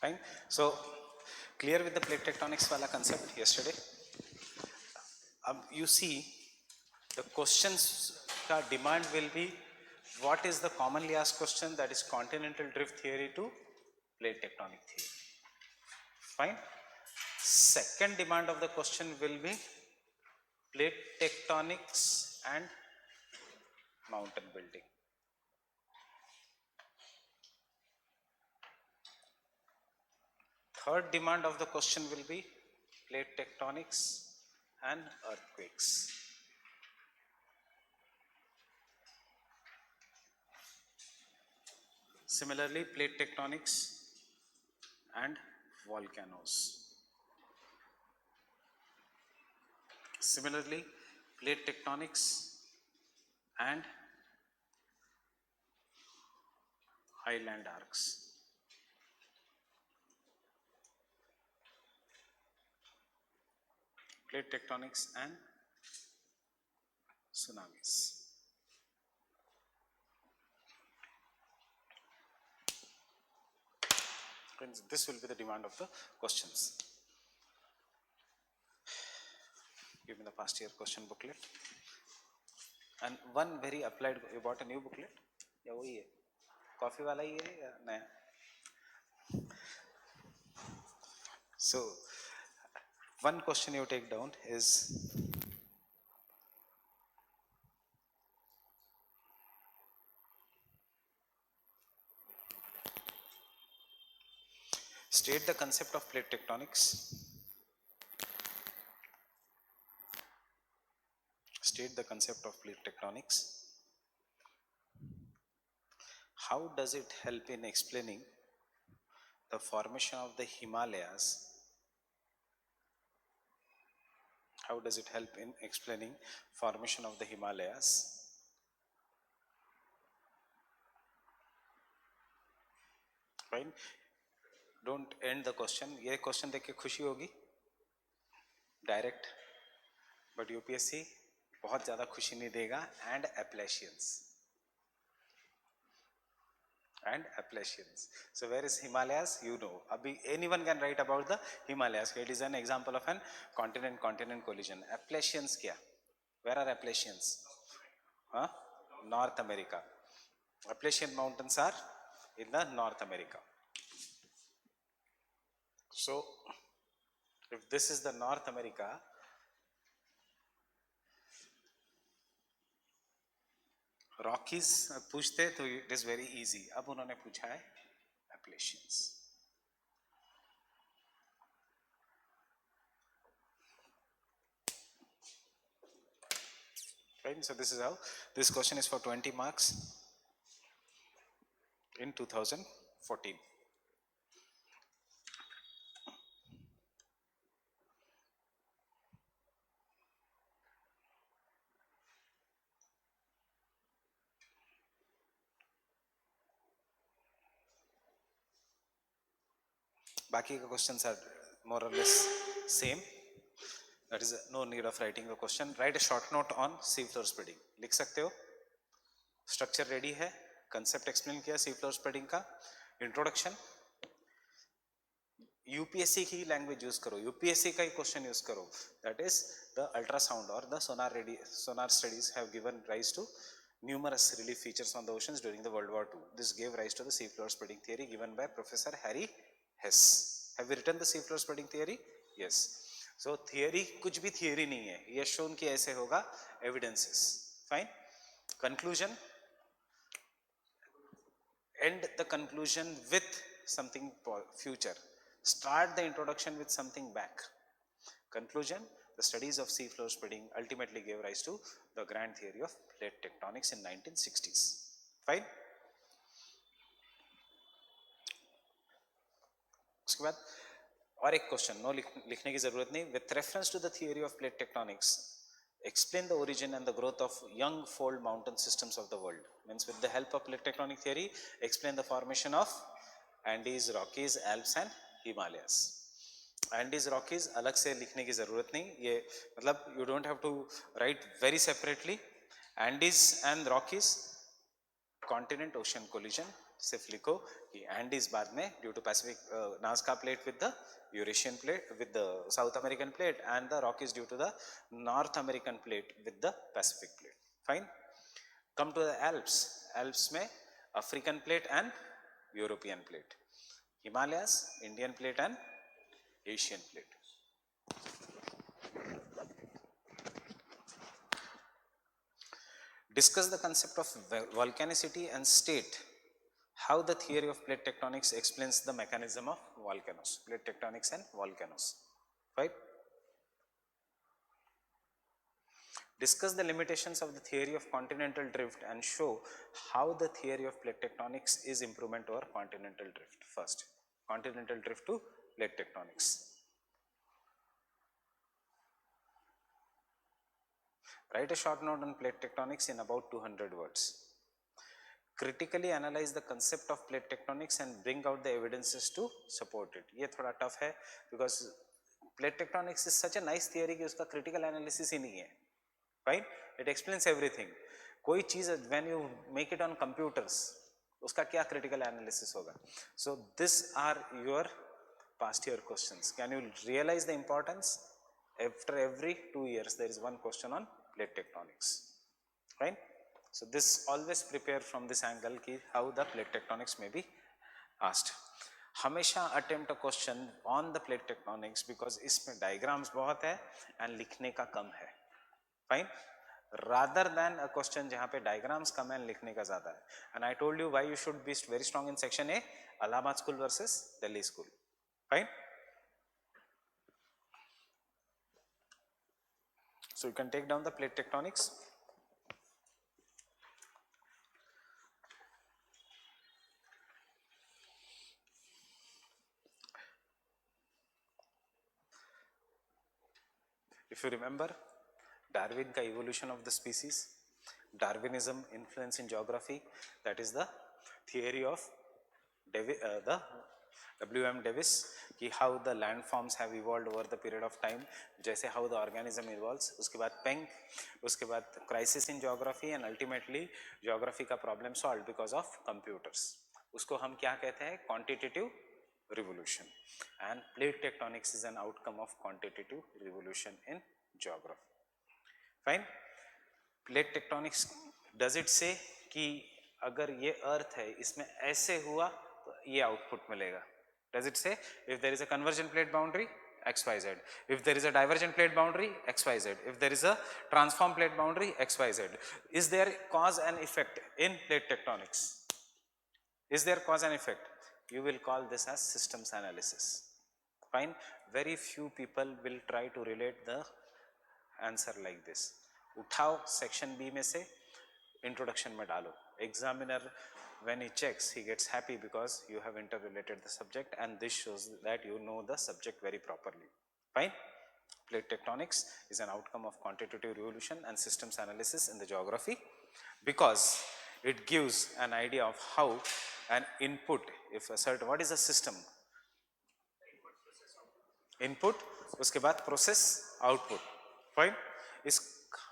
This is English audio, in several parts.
Fine. So clear with the plate tectonics wala concept yesterday. You see the questions ka demand will be what is the commonly asked question, that is continental drift theory to plate tectonic theory. Fine. Second demand of the question will be plate tectonics and mountain building. Third demand of the question will be plate tectonics and earthquakes. Similarly, plate tectonics and volcanoes. Similarly, plate tectonics and highland arcs. Plate tectonics and tsunamis. This will be the demand of the questions. Give me the past year question booklet. And one very applied, you bought a new booklet? या वही है? Coffee वाला ही है या नया? So, one question you take down is state the concept of plate tectonics. State the concept of plate tectonics. How does it help in explaining the formation of the Himalayas? How does it help in explaining formation of the Himalayas? Fine. Don't end the question. ये question देख के खुशी होगी direct, but UPSC बहुत ज़्यादा खुशी नहीं देगा. And Appalachians. So where is Himalayas? You know. Abhi anyone can write about the Himalayas. It is an example of an continent collision. Appalachians kya? Where are Appalachians? Huh? North America. Appalachian mountains are in the North America. So if this is the North America, Rockies पूछते तो it is very easy. अब उन्होंने पूछा है एप्लेशियंस. Right, so this is how this question is for 20 marks in 2014. बाकी का questions are more or less same. That is no need of writing the question. Write a short note on sea floor spreading. लिख सकते हो. Structure ready है, concept explain किया sea floor spreading का, introduction. UPSC की language use करो, UPSC का ही question use करो. दैट इज द अल्ट्रासाउंड और the sonar studies have given rise to numerous relief features on the oceans during the World War II. This gave rise to the sea floor spreading theory given by Professor Harry Hess. Have you written the sea floor spreading theory? Yes. So theory कुछ भी theory नहीं है, ये shown कि ऐसे होगा, evidences. Fine. Conclusion. End the conclusion with something future. Start the introduction with something back. Conclusion. The studies of sea floor spreading ultimately gave rise to the grand theory of plate tectonics in 1960s. Fine. उसके बाद और एक question, no लिखने की जरूरत नहीं. With reference to the theory of plate tectonics, explain the origin and the growth of young fold mountain systems of the world. Means with the help of plate tectonic theory, explain the formation of Andes, Rockies, Alps and Himalayas. Andes, Rockies अलग से लिखने की जरूरत नहीं, ये मतलब you don't have to write very separately. Andes and Rockies, continent ocean collision, सिर्फ लिखो कि एंडीज बाद में due to Pacific Nazca plate with the Eurasian plate with the South American plate and the Rockies due to the North American plate with the Pacific plate. Fine. Come to the Alps. Alps में African plate and European plate. Himalayas Indian plate and Asian plate. Discuss the concept of volcanicity and state how the theory of plate tectonics explains the mechanism of volcanoes. Plate tectonics and volcanoes. Right? Discuss the limitations of the theory of continental drift and show how the theory of plate tectonics is improvement over continental drift. First, continental drift to plate tectonics. Write a short note on plate tectonics in about 200 words. Critically analyze the concept of plate tectonics and bring out the evidences to support it. ये थोड़ा tough है because plate tectonics is such a nice theory कि उसका critical analysis ही नहीं है. Right? It explains everything. कोई चीज़ when you make it on computers उसका क्या critical analysis होगा? So these are your past year questions. Can you realize the importance? After every 2 years there is one question on plate tectonics. Right? So this always prepare from this angle ki how the plate tectonics may be asked. हमेशा attempt a question on the plate tectonics because इसमें diagrams बहुत है and लिखने का कम है. Fine? Rather than a question जहाँ पे diagrams कम है and लिखने का ज़्यादा है. And I told you why you should be very strong in section A, Allahabad school versus Delhi school. Fine? So you can take down the plate tectonics. If you remember Darwin का evolution of the species, Darwinism influence in geography, that is the theory of the W.M. Davis कि how the landforms have evolved over the period of time, जैसे how the organism evolves. उसके बाद Penck, उसके बाद crisis in geography and ultimately geography का problem solved because of computers. उसको हम क्या कहते हैं? Quantitative revolution. And plate tectonics is an outcome of quantitative revolution in geography. Fine. Plate tectonics, does it say कि अगर ये अर्थ है इसमें ऐसे हुआ तो ये आउटपुट मिलेगा? Does it say if there is a convergent plate boundary XYZ, if there is a divergent plate boundary XYZ, if there is a transform plate boundary XYZ? Is there cause and effect in plate tectonics? Is there cause and effect? You will call this as systems analysis. Fine. Very few people will try to relate the answer like this. उठाओ section B में से introduction में डालो. Examiner when he checks he gets happy because you have interrelated the subject and this shows that you know the subject very properly. Fine. Plate tectonics is an outcome of quantitative revolution and systems analysis in the geography because it gives an idea of how an input, if a certain, what is a system? Input, उसके बाद process, output. Fine. इस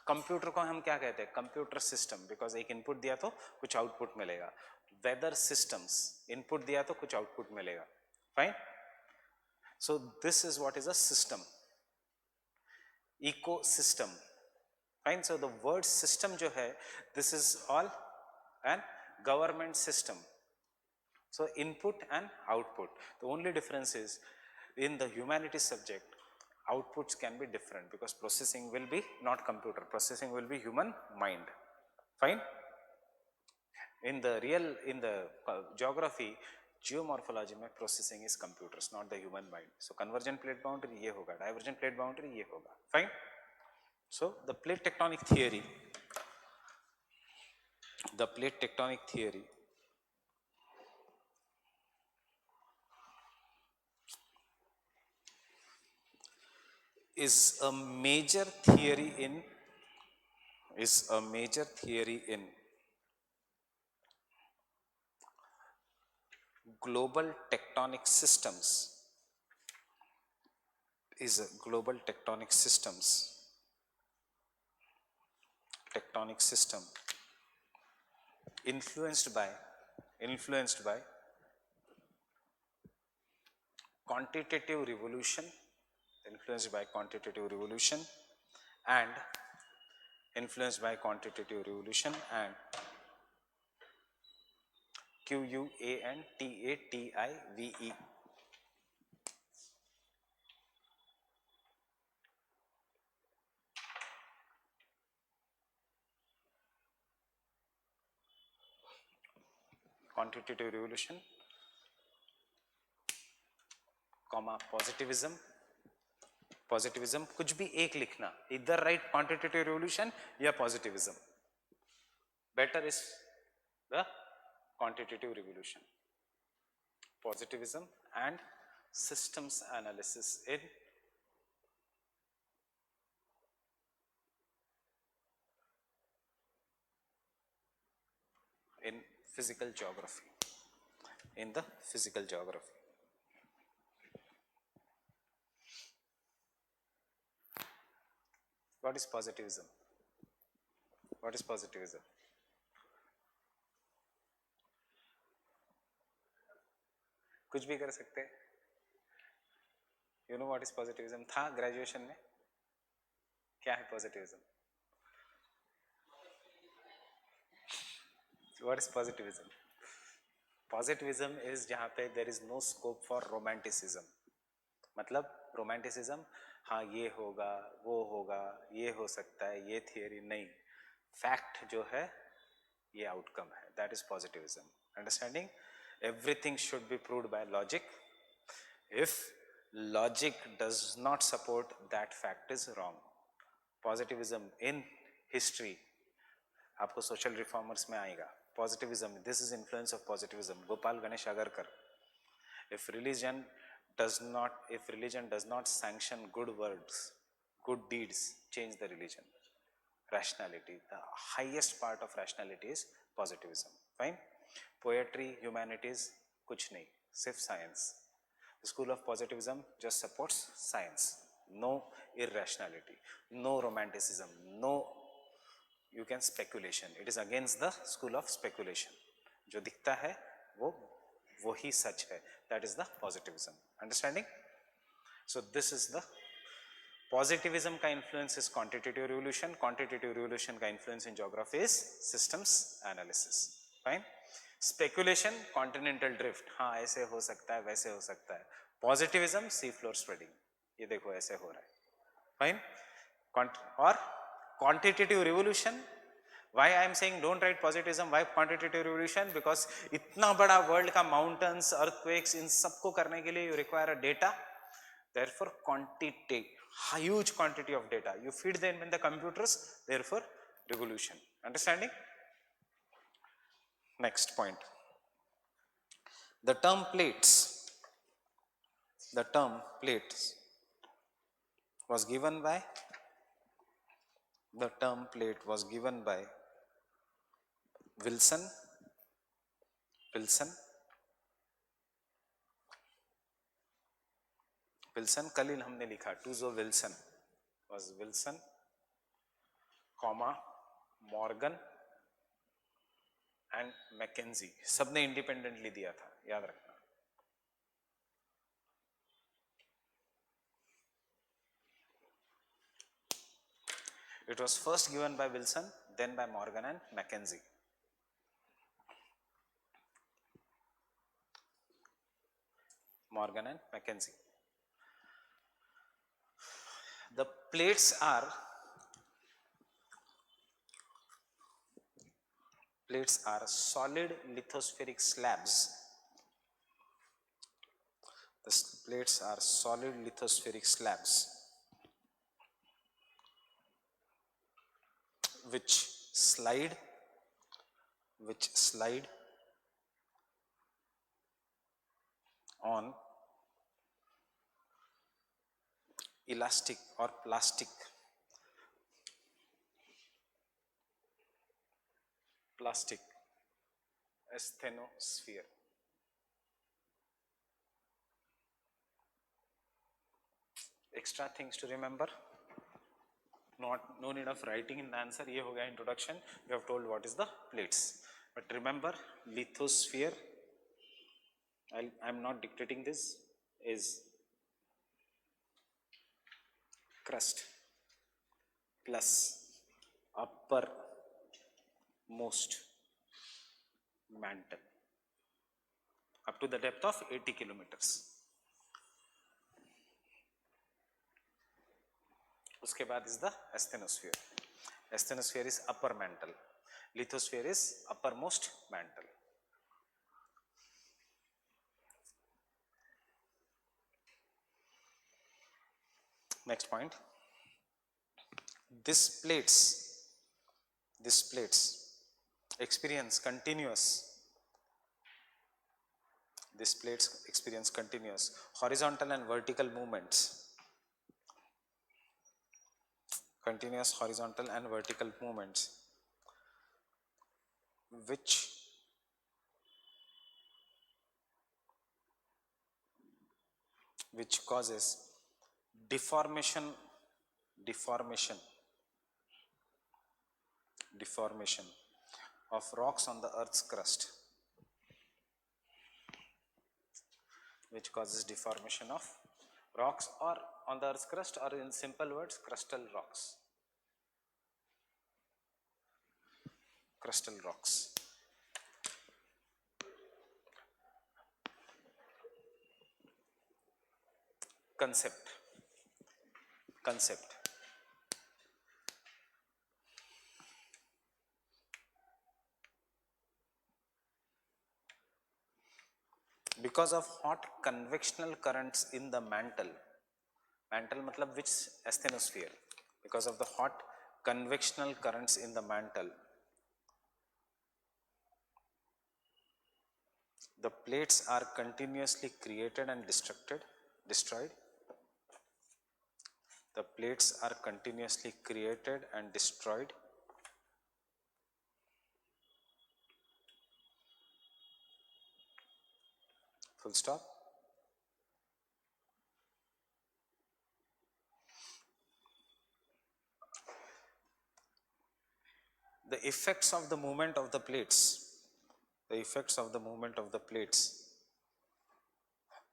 computer को हम क्या कहते हैं? Computer system, because एक input दिया तो कुछ आउटपुट मिलेगा. वेदर सिस्टम्स, इनपुट दिया तो कुछ आउटपुट मिलेगा. Fine. So this is what is a system. Ecosystem. Fine. So the word system जो है, this is all an government system. So input and output. The only difference is in the humanities subject, outputs can be different because processing will be not computer, processing will be human mind. Fine. In the geography, geomorphology में processing is computers, not the human mind. So convergent plate boundary ये होगा, divergent plate boundary ये होगा. Fine. So the plate tectonic theory is a major theory in global tectonic systems. Tectonic system influenced by influenced by quantitative revolution, influenced by quantitative revolution and influenced by quantitative revolution and QUANTATIVE. Quantitative revolution, comma positivism. Positivism कुछ भी एक लिखना, इधर right quantitative revolution या positivism. Better is the quantitative revolution. Positivism and systems analysis in physical geography. In the physical geography. What is positivism? What is positivism? कुछ भी कर सकते हैं. You know what is positivism? था graduation में. क्या है positivism? What is positivism? Positivism is जहाँ पे there is no scope for romanticism. मतलब romanticism, हाँ ये होगा, वो होगा, ये हो सकता है, ये theory नहीं. Fact जो है, ये outcome है. That is positivism. Understanding? Everything should be proved by logic. If logic does not support, that fact is wrong. Positivism in history, आपको social reformers में आएगा. Positivism, this is influence of positivism. Gopal Ganesh Agarkar. If religion does not sanction good words, good deeds, change the religion. Rationality, the highest part of rationality is positivism. Fine. Poetry, humanities, kuch nahi, sirf science. The school of positivism just supports science. No irrationality, no romanticism, no you can speculation. It is against the school of speculation. जो दिखता है वो ही सच है. That is the positivism. Understanding? So this is the positivism का influence is quantitative revolution. Quantitative revolution का influence in geography is systems analysis. Fine. Speculation, continental drift. हाँ ऐसे हो सकता है, वैसे हो सकता है. Positivism, sea floor spreading. ये देखो ऐसे हो रहा है. Fine. और quantitative revolution. Why I am saying don't write positivism? Why quantitative revolution? Because इतना बड़ा world का mountains, earthquakes, इन सबको करने के लिए you require a data. Therefore, quantity, huge quantity of data. You feed them in the computers. Therefore, revolution. Understanding? Next point. The term plates was given by Wilson. कल ही हमने लिखा टूजो Wilson was Wilson, Morgan and Mackenzie. सबने independently दिया था, याद रखना. It was first given by Wilson, then by Morgan and Mackenzie. The plates are solid lithospheric slabs. The plates are solid lithospheric slabs which slide on elastic or plastic asthenosphere. Extra things to remember. No need of writing in the answer. ये हो गया introduction. You have told what is the plates. But remember, lithosphere, I'm not dictating this, is crust plus uppermost mantle up to the depth of 80 kilometers. उसके बाद is the asthenosphere. Asthenosphere is upper mantle. Lithosphere is uppermost mantle. Next point. These plates experience continuous horizontal and vertical movements. Continuous horizontal and vertical movements which causes deformation of rocks on the earth's crust, which causes deformation of rocks or on the earth's crust, or in simple words, crustal rocks. Concept. Because of hot convectional currents in the mantle matlab which asthenosphere, because of the hot convectional currents in the mantle, the plates are continuously created and destroyed. The plates are continuously created and destroyed. Full stop. The effects of the movement of the plates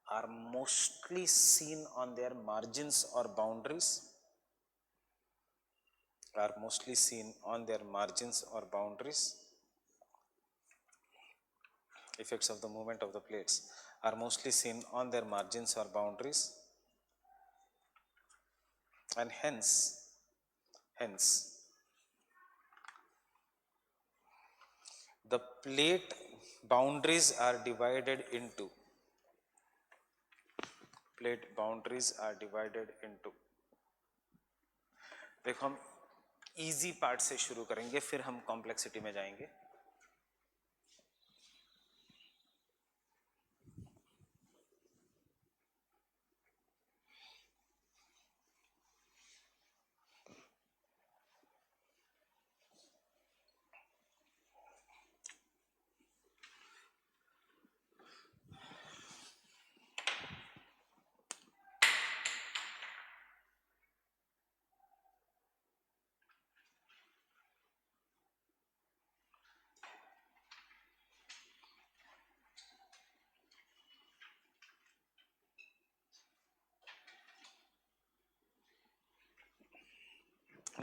are mostly seen on their margins or boundaries. Effects of the movement of the plates are mostly seen on their margins or boundaries, and hence the plate boundaries are divided into देखो हम easy part से शुरू करेंगे, फिर हम complexity में जाएंगे.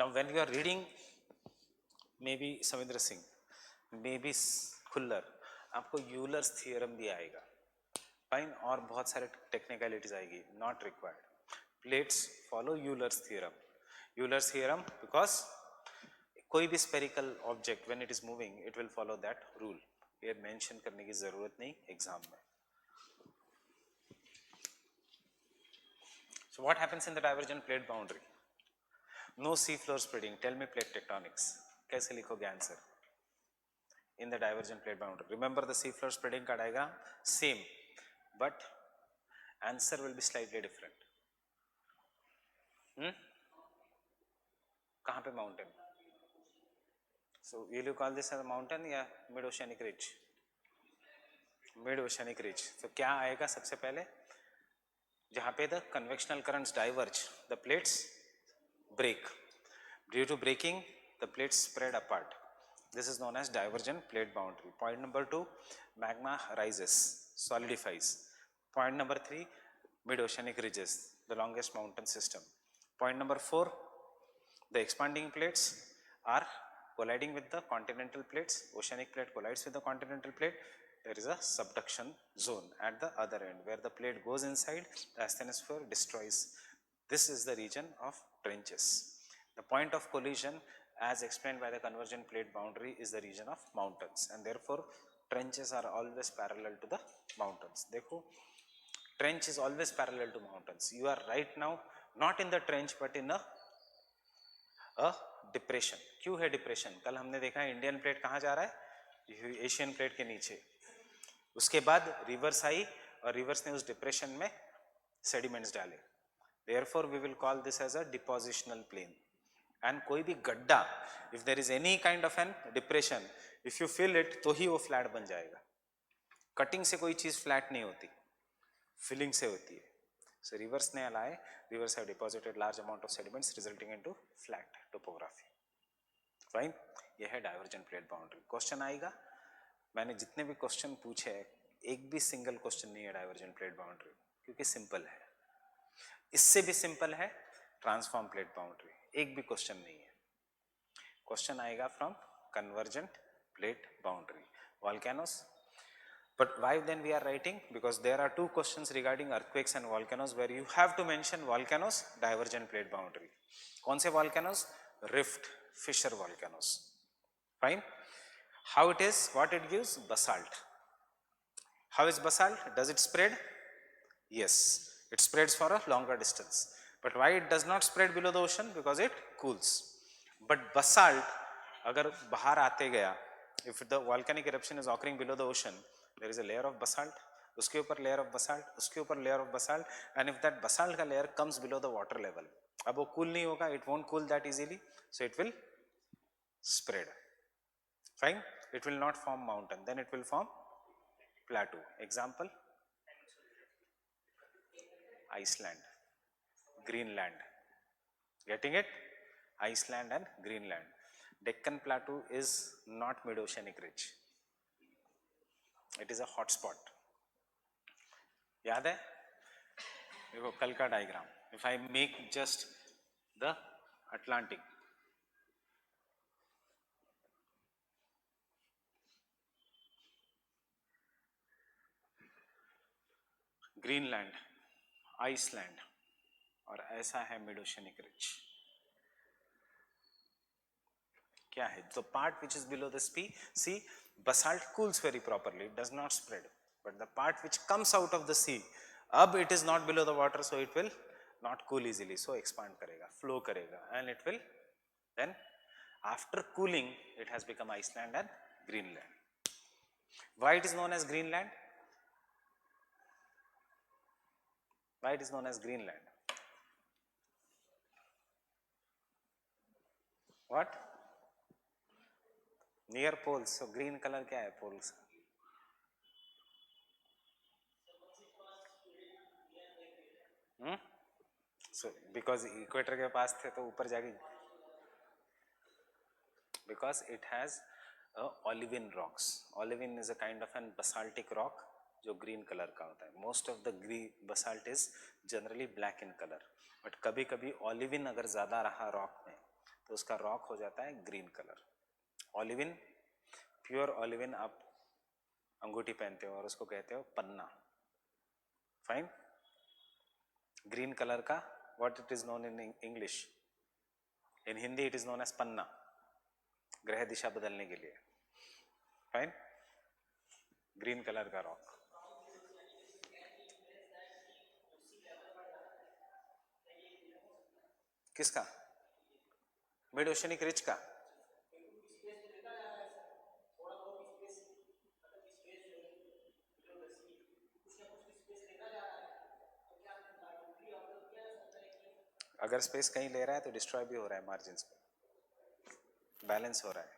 Now when you are reading maybe Savindra Singh, maybe Khullar, आपको यूलर्स थियरम भी आएगा, फाइन, और बहुत सारे टेक्निकलिटीज आएगी, not required. Plates follow Euler's theorem because कोई भी spherical object when it is moving it will follow that rule. ये मेंशन करने की जरूरत नहीं एग्जाम में. So what happens in the divergent plate boundary? No sea floor spreading. Tell me plate tectonics. कैसे लिखोगे answer in the divergent plate boundary? Remember the sea floor spreading का diagram same, but answer will be slightly different. कहाँ पे mountain? So will you call this as a mountain या mid oceanic ridge? Mid oceanic ridge. So क्या आएगा सबसे पहले? जहाँ पे the convectional currents diverge, the plates break. Due to breaking, the plates spread apart. This is known as divergent plate boundary. Point number 2, magma rises, solidifies. Point number 3, mid-oceanic ridges, the longest mountain system. Point number 4, the expanding plates are colliding with the continental plates. Oceanic plate collides with the continental plate. There is a subduction zone at the other end where the plate goes inside, the asthenosphere destroys. This is the region of trenches. The point of collision, as explained by the convergent plate boundary, is the region of mountains, and therefore trenches are always parallel to the mountains. देखो, trench is always parallel to mountains. You are right now not in the trench but in a depression. क्यों है depression? कल हमने देखा है Indian plate कहाँ जा रहा है, एशियन प्लेट के नीचे. उसके बाद रिवर्स आई और रिवर्स ने उस डिप्रेशन में सेडिमेंट्स डाले. Therefore we will call this as a depositional plain. And कोई भी गड्ढा, if there is any kind of an depression, if you fill it तो ही वो फ्लैट बन जाएगा. कटिंग से कोई चीज फ्लैट नहीं होती, फिलिंग से होती है. So rivers ने लाए, rivers have deposited large amount of sediments resulting into flat topography. Fine, ये है divergent plate boundary. क्वेश्चन आएगा, मैंने जितने भी क्वेश्चन पूछे एक भी सिंगल क्वेश्चन नहीं है divergent plate boundary, क्योंकि सिंपल है. इससे भी सिंपल है ट्रांसफॉर्म प्लेट बाउंड्री, एक भी क्वेश्चन नहीं है. क्वेश्चन आएगा from convergent plate boundary, volcanoes. But why then we are writing? Because there are two questions regarding earthquakes and volcanoes where you have to mention volcanoes, divergent plate boundary. कौन से volcanoes? Rift, fissure volcanoes. Fine. How it is? What it gives? Basalt. How is basalt? Does it spread? Yes, it spreads for a longer distance. But why it does not spread below the ocean? Because it cools. But basalt, अगर बाहर आते गया, if the volcanic eruption is occurring below the ocean, there is a layer of basalt, उसके ऊपर layer of basalt, उसके ऊपर layer of basalt, and if that basalt का layer comes below the water level, अब वो cool नहीं होगा, it won't cool that easily, so it will spread. Fine, it will not form mountain, then it will form plateau. Example, Iceland, Greenland. Getting it? Iceland and Greenland. Deccan Plateau is not mid-oceanic ridge. It is a hot spot. याद है? देखो कल का diagram. If I make just the Atlantic, Greenland, Iceland, और ऐसा है mid-oceanic ridge. क्या है? The part which is below the sea, basalt cools very properly, it does not spread. But the part which comes out of the sea, अब it is not below the water, so it will not cool easily, so expand करेगा, flow करेगा, and it will then after cooling it has become Iceland and Greenland. Why it is known as Greenland? Why it is known as Greenland? What? Near poles. So green color क्या है poles? So because equator के पास थे तो ऊपर जाके, because it has olivine rocks. Olivine is a kind of an basaltic rock जो green color का होता है. Most of the basalt is generally black in color, but कभी कभी olivine अगर ज़्यादा रहा rock में तो उसका rock हो जाता है green color. Olivine, pure olivine आप अंगूठी पहनते हो और उसको कहते हो पन्ना. Fine. Green color का what it is known in English? In Hindi it is known as पन्ना, ग्रह दिशा बदलने के लिए. Fine. Green color का rock. किसका? मिड ओशनिक रिच का. अगर स्पेस कहीं ले रहा है तो डिस्ट्रॉय भी हो रहा है मार्जिन्स पे, बैलेंस हो रहा है.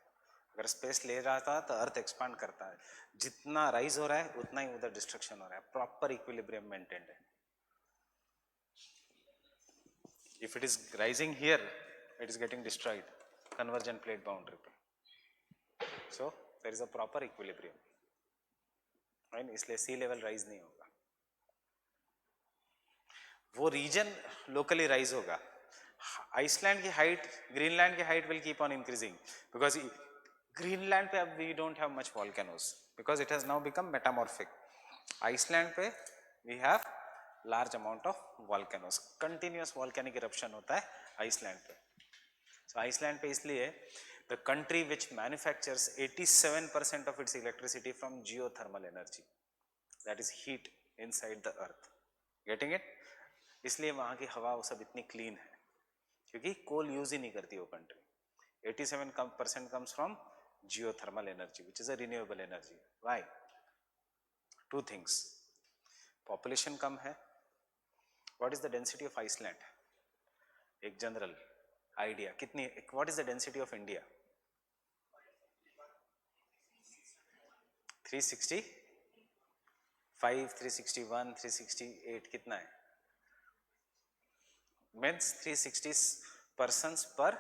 अगर स्पेस ले रहा था तो अर्थ एक्सपांड करता है, जितना राइज हो रहा है उतना ही उधर डिस्ट्रक्शन हो रहा है. प्रॉपर इक्विलिब्रियम मेंटेन्ड है. If it is rising here it is getting destroyed convergent plate boundary पे. So there is a proper equilibrium, right? इसलिए सी लेवल राइज नहीं होगा, वो रीजन लोकली राइज होगा. आइसलैंड की हाइट, ग्रीनलैंड की height will keep on increasing because Greenland पे अब we don't have much volcanoes because it has now become metamorphic. Iceland पे we have large amount of volcanoes, continuous volcanic eruption होता है Iceland पे. So Iceland पे इसलिए the country which manufactures 87% of its electricity from geothermal energy, that is heat inside the earth. Getting it? इसलिए वहाँ की हवा वो सब इतनी क्लीन है क्योंकि कोल यूज ही नहीं करती वो country. 87% comes from geothermal energy which is a renewable energy. Why? Two things. Population कम है. What is the density of Iceland? एक जनरल आइडिया कितनी? What is the density of India? 365, 361, 368 कितना है? Means 360 persons per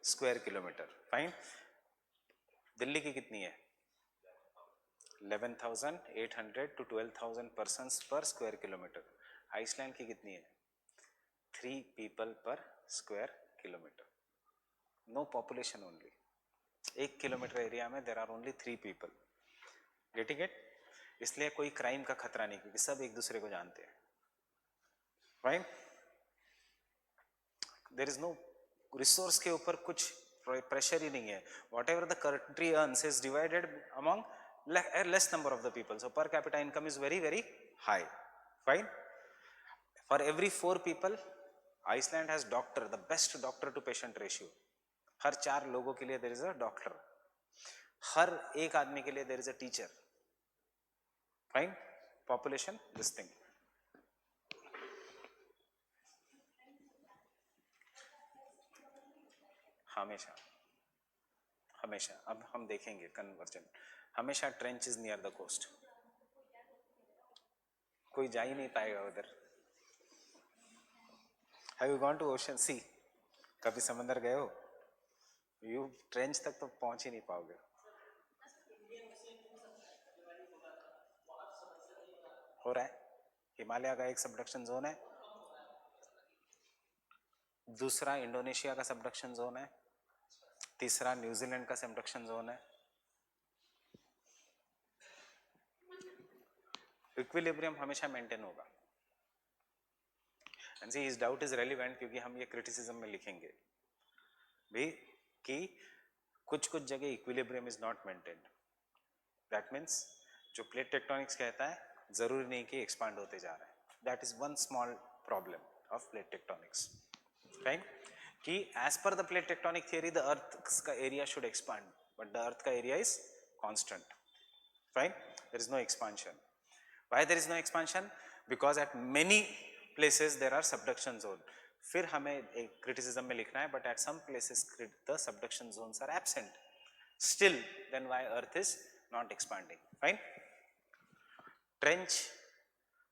square kilometre. Fine. Delhi की कितनी है? 11,800 to 12,000 persons per square kilometre. Iceland की कितनी है? 3 people per square kilometre. No population, only 1 kilometre area में there are only 3 people. Getting it? इसलिए कोई क्राइम का खतरा नहीं क्योंकि सब एक दूसरे को जानते हैं. Fine. There is no resource के ऊपर कुछ प्रेशर ही नहीं है. Whatever the country earns is divided among less number of the people. So per capita income is very very high. Fine. For every 4 people Iceland has doctor, the best doctor to patient ratio. हर 4 लोगों के लिए there is a doctor, हर एक आदमी के लिए there is a teacher. Fine. Population this thing. हमेशा हमेशा. अब हम देखेंगे कन्वर्जन. हमेशा trench is near the coast. कोई जा ही नहीं पाएगा उधर. Have you gone to ocean sea? कभी समंदर गए हो? यू ट्रेंच तक तो पहुंच ही नहीं पाओगे. हो रहा है. हिमालय का एक सबडक्शन जोन है, दूसरा इंडोनेशिया का सबडक्शन जोन है, तीसरा न्यूजीलैंड का सबडक्शन जोन है. इक्विलिब्रियम हमेशा मेंटेन होगा. एंड सी इस डाउट इज रेलिवेंट क्योंकि हम ये क्रिटिसिज्म में लिखेंगे भी कि कुछ कुछ जगह equilibrium is not maintained. That means जो प्लेट टेक्टोनिक्स कहता है जरूरी नहीं कि एक्सपांड होते जा रहा है. That is one small problem of plate tectonics. Right? कि as per the plate tectonic theory the earth का area should expand but the earth का area is constant. Right? There is no expansion. Why there is no expansion? Because at many places there are subduction zone. फिर हमें एक criticism में लिखना है, but at some places the subduction zones are absent. Still, then why Earth is not expanding? Fine? Trench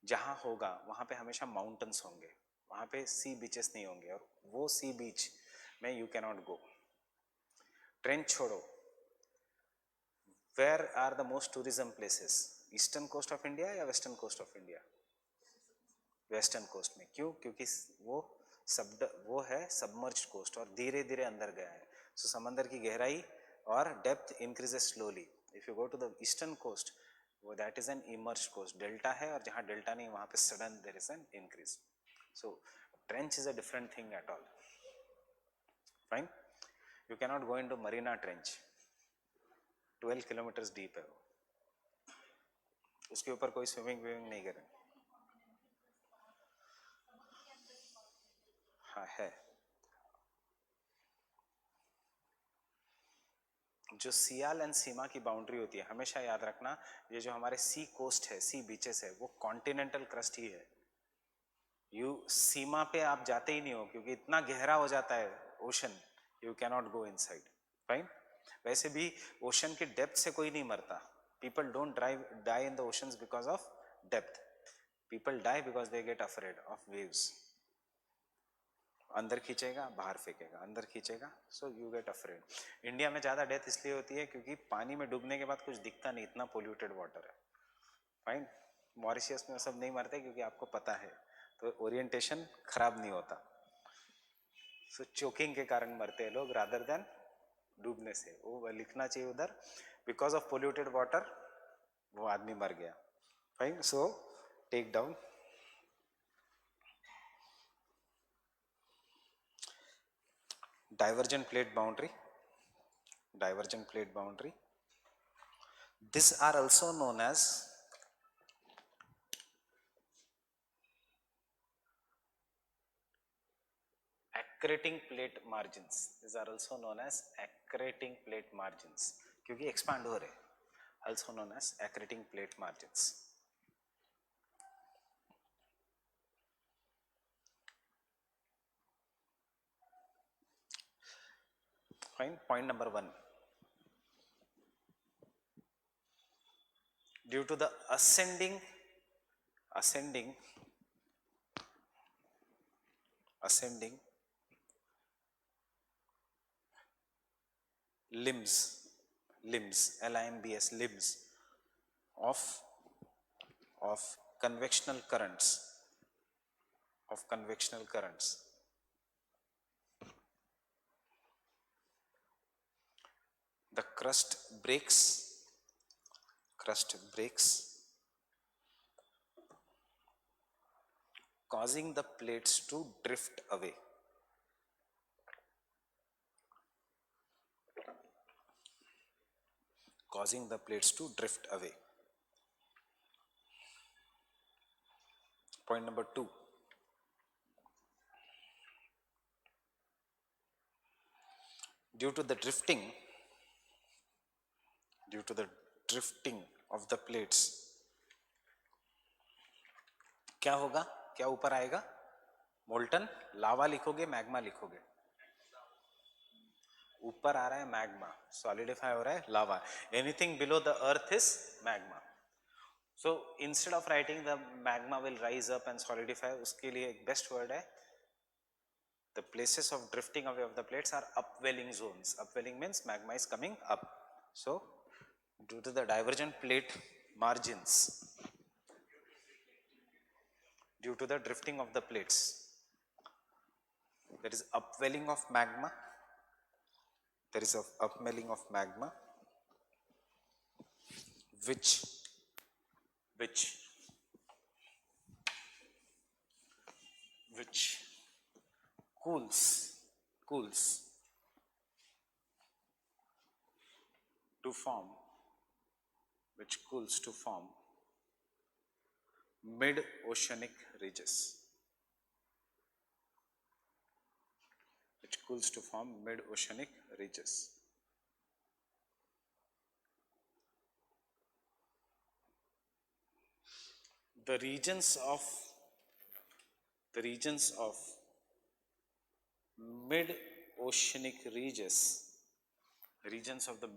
जहाँ होगा वहाँ पे हमेशा mountains होंगे, वहाँ पे sea beaches नहीं होंगे और वो sea beach में you cannot go. Trench छोड़ो. Where are the most tourism places? Eastern coast of India या western coast of India? Western coast में. क्यों? क्योंकि वो है सबमर्ज्ड कोस्ट और धीरे धीरे अंदर गया है. सो समंदर की गहराई और depth increases slowly. If you go to the eastern coast, वो that is an emerged coast. Delta है और जहाँ डेल्टा नहीं वहाँ पे sudden there is an increase. So trench is a different thing at all. Fine. You cannot go into Mariana trench. 12 kilometre deep है वो. उसके ऊपर कोई स्विमिंग नहीं करे. हाँ है. जो सियाल एंड सीमा की बाउंड्री होती है, हमेशा याद रखना ये जो हमारे सी कोस्ट है, सी बीचेस है, वो कॉन्टिनेंटल क्रस्ट ही है. यू सीमा पे आप जाते ही नहीं हो क्योंकि इतना गहरा हो जाता है ocean, you cannot go inside. Fine. वैसे भी ओशन की डेप्थ से कोई नहीं मरता. People don't die in the oceans because of depth. People die because they get afraid of waves. अंदर खींचेगा बाहर फेंकेगा, अंदर खींचेगा, so you get afraid. India में ज़्यादा डेथ इसलिए होती है क्योंकि पानी में डूबने के बाद कुछ दिखता नहीं, इतना पोल्यूटेड वाटर है। फाइन। मॉरिशियस में सब नहीं मरते क्योंकि आपको पता है, तो ओरिएंटेशन खराब नहीं होता। सो चोकिंग के कारण मरते हैं लोग रादर देन डूबने से। वो लिखना चाहिए उधर, बिकॉज ऑफ पोल्यूटेड वाटर वो आदमी मर गया। Fine. So take down. Divergent plate boundary, divergent plate boundary. These are also known as accreting plate margins. These are also known as accreting plate margins क्योंकि expand हो रहे, also known as accreting plate margins. Fine. Point number 1. Due to the ascending limbs, limbs of convectional currents, the crust breaks, causing the plates to drift away. Point number 2. Due to the drifting of the plates, क्या होगा, क्या ऊपर आएगा? Molten लावा लिखोगे, magma लिखोगे? ऊपर आ रहा है मैग्मा, सॉलिडिफाई हो रहा है lava. Anything below the earth is magma. So instead of writing the magma will rise up and solidify, उसके लिए एक बेस्ट वर्ड है, the places of drifting away of the plates are upwelling zones. Upwelling means magma is coming up. So due to the divergent plate margins, due to the drifting of the plates, there is upwelling of magma, which cools to form mid-oceanic ridges. The regions of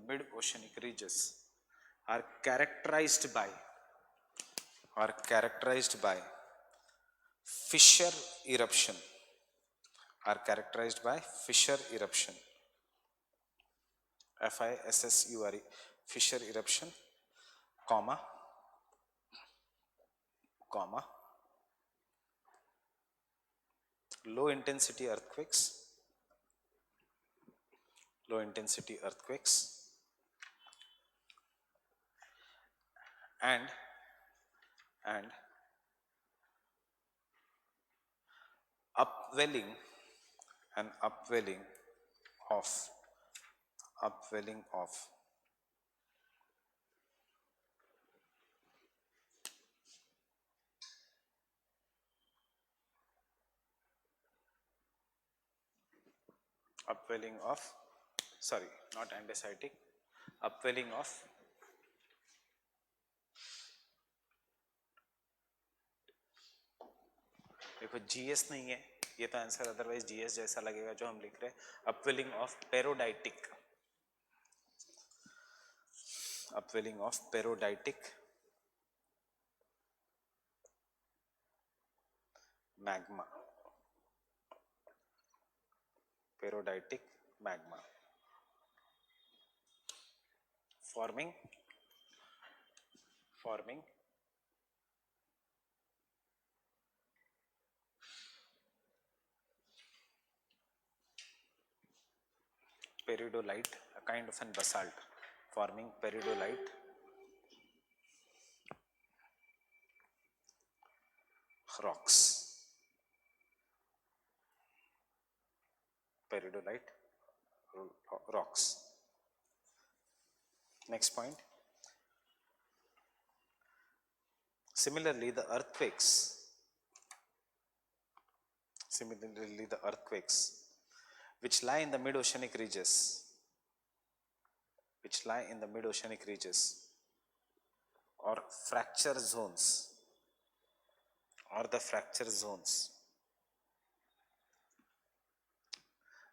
mid-oceanic ridges, are characterized by fissure eruption, FISSURE, fissure eruption, comma low intensity earthquakes, and upwelling of sorry, not andesitic, upwelling of देखो GS नहीं है ये तो answer, otherwise GS जैसा लगेगा जो हम लिख रहे हैं। Upwelling of peridotitic magma, Periodic magma forming peridolite, a kind of an basalt, forming peridolite rocks. Peridolite rocks. Next point. Similarly, the earthquakes which lie in the mid-oceanic regions, or fracture zones,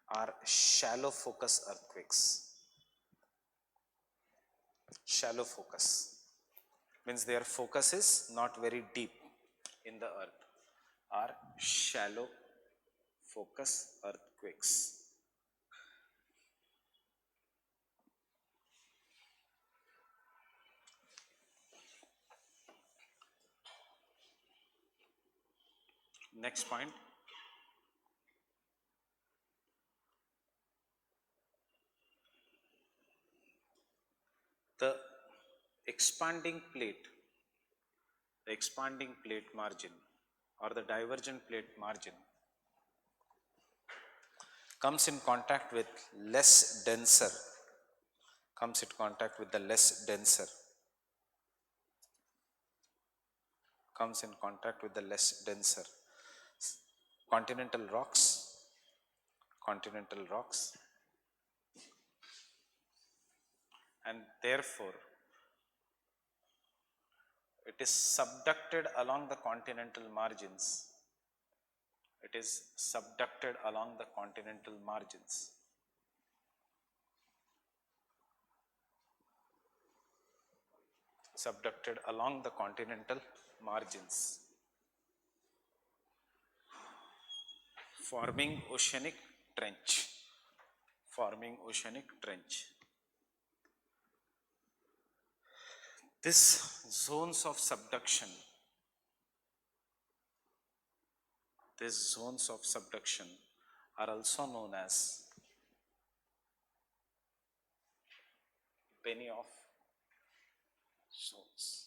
are shallow focus earthquakes. Shallow focus means their focus is not very deep in the earth, are shallow focus earthquakes. Next point. The expanding plate margin or the divergent plate margin comes in contact with the less denser continental rocks, and therefore it is subducted along the continental margins. Forming oceanic trench. These zones of subduction are also known as Benioff zones.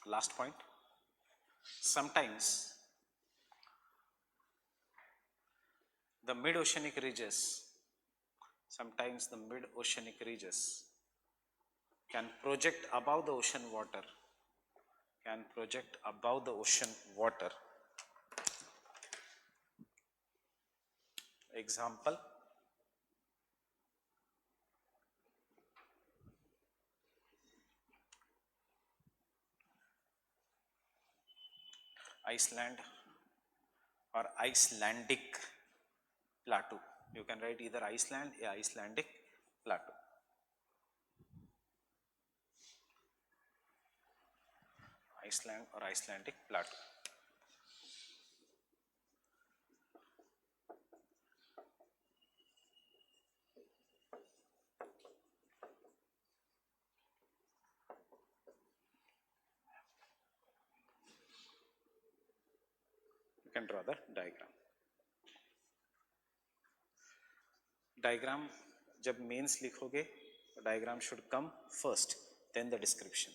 Last point. Sometimes the mid-oceanic ridges can project above the ocean water. Example: Iceland or Icelandic plateau. You can write either Iceland or Icelandic plateau. Iceland or Icelandic plateau. You can draw the diagram. जब mains लिखोगे, diagram should come first, then the description.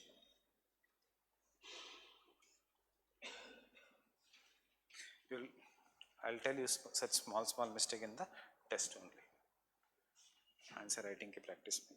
I'll tell you such small mistake in the test only. Answer writing की practice में.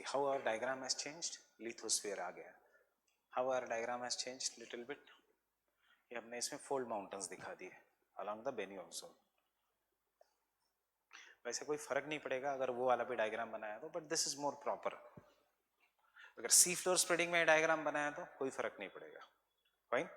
how our diagram has changed, lithosphere आ गया. How our diagram has changed little bit. ये हमने इसमें fold mountains दिखा दिए along the Bennu also. वैसे कोई फर्क नहीं पड़ेगा अगर वो वाला भी डायग्राम बनाया तो, but this is more proper. अगर सी फ्लोर स्प्रेडिंग में डायग्राम बनाया तो कोई फर्क नहीं पड़ेगा. Fine.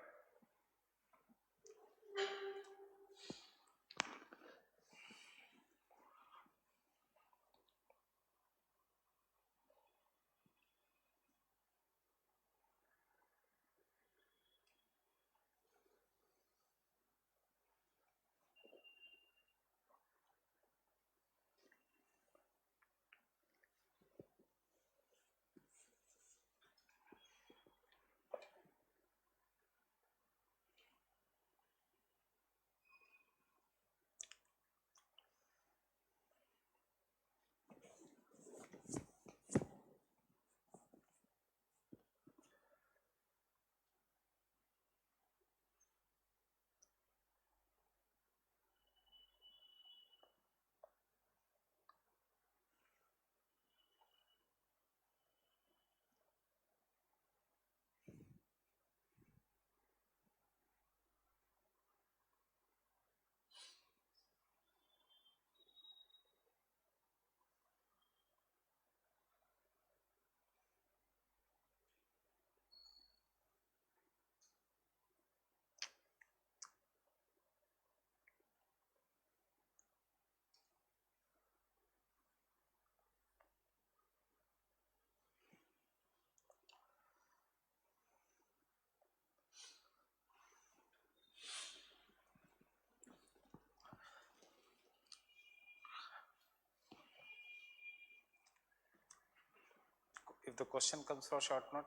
If the question comes for short note,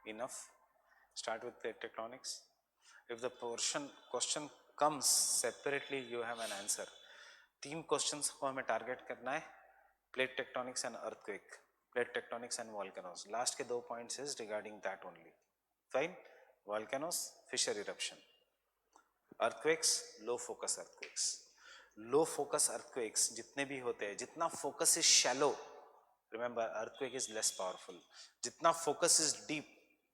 enough. Start with plate tectonics. If the question comes separately, you have an answer. तीन questions को हमें टारगेट करना है. Plate tectonics and earthquake, plate tectonics and volcanoes. Last के 2 points is regarding that only. Fine. Volcanoes, fissure eruption. Earthquakes, low focus earthquakes. Low focus earthquakes जितने भी होते हैं, जितना focus is shallow, remember earthquake is less powerful. जितना focus is deep,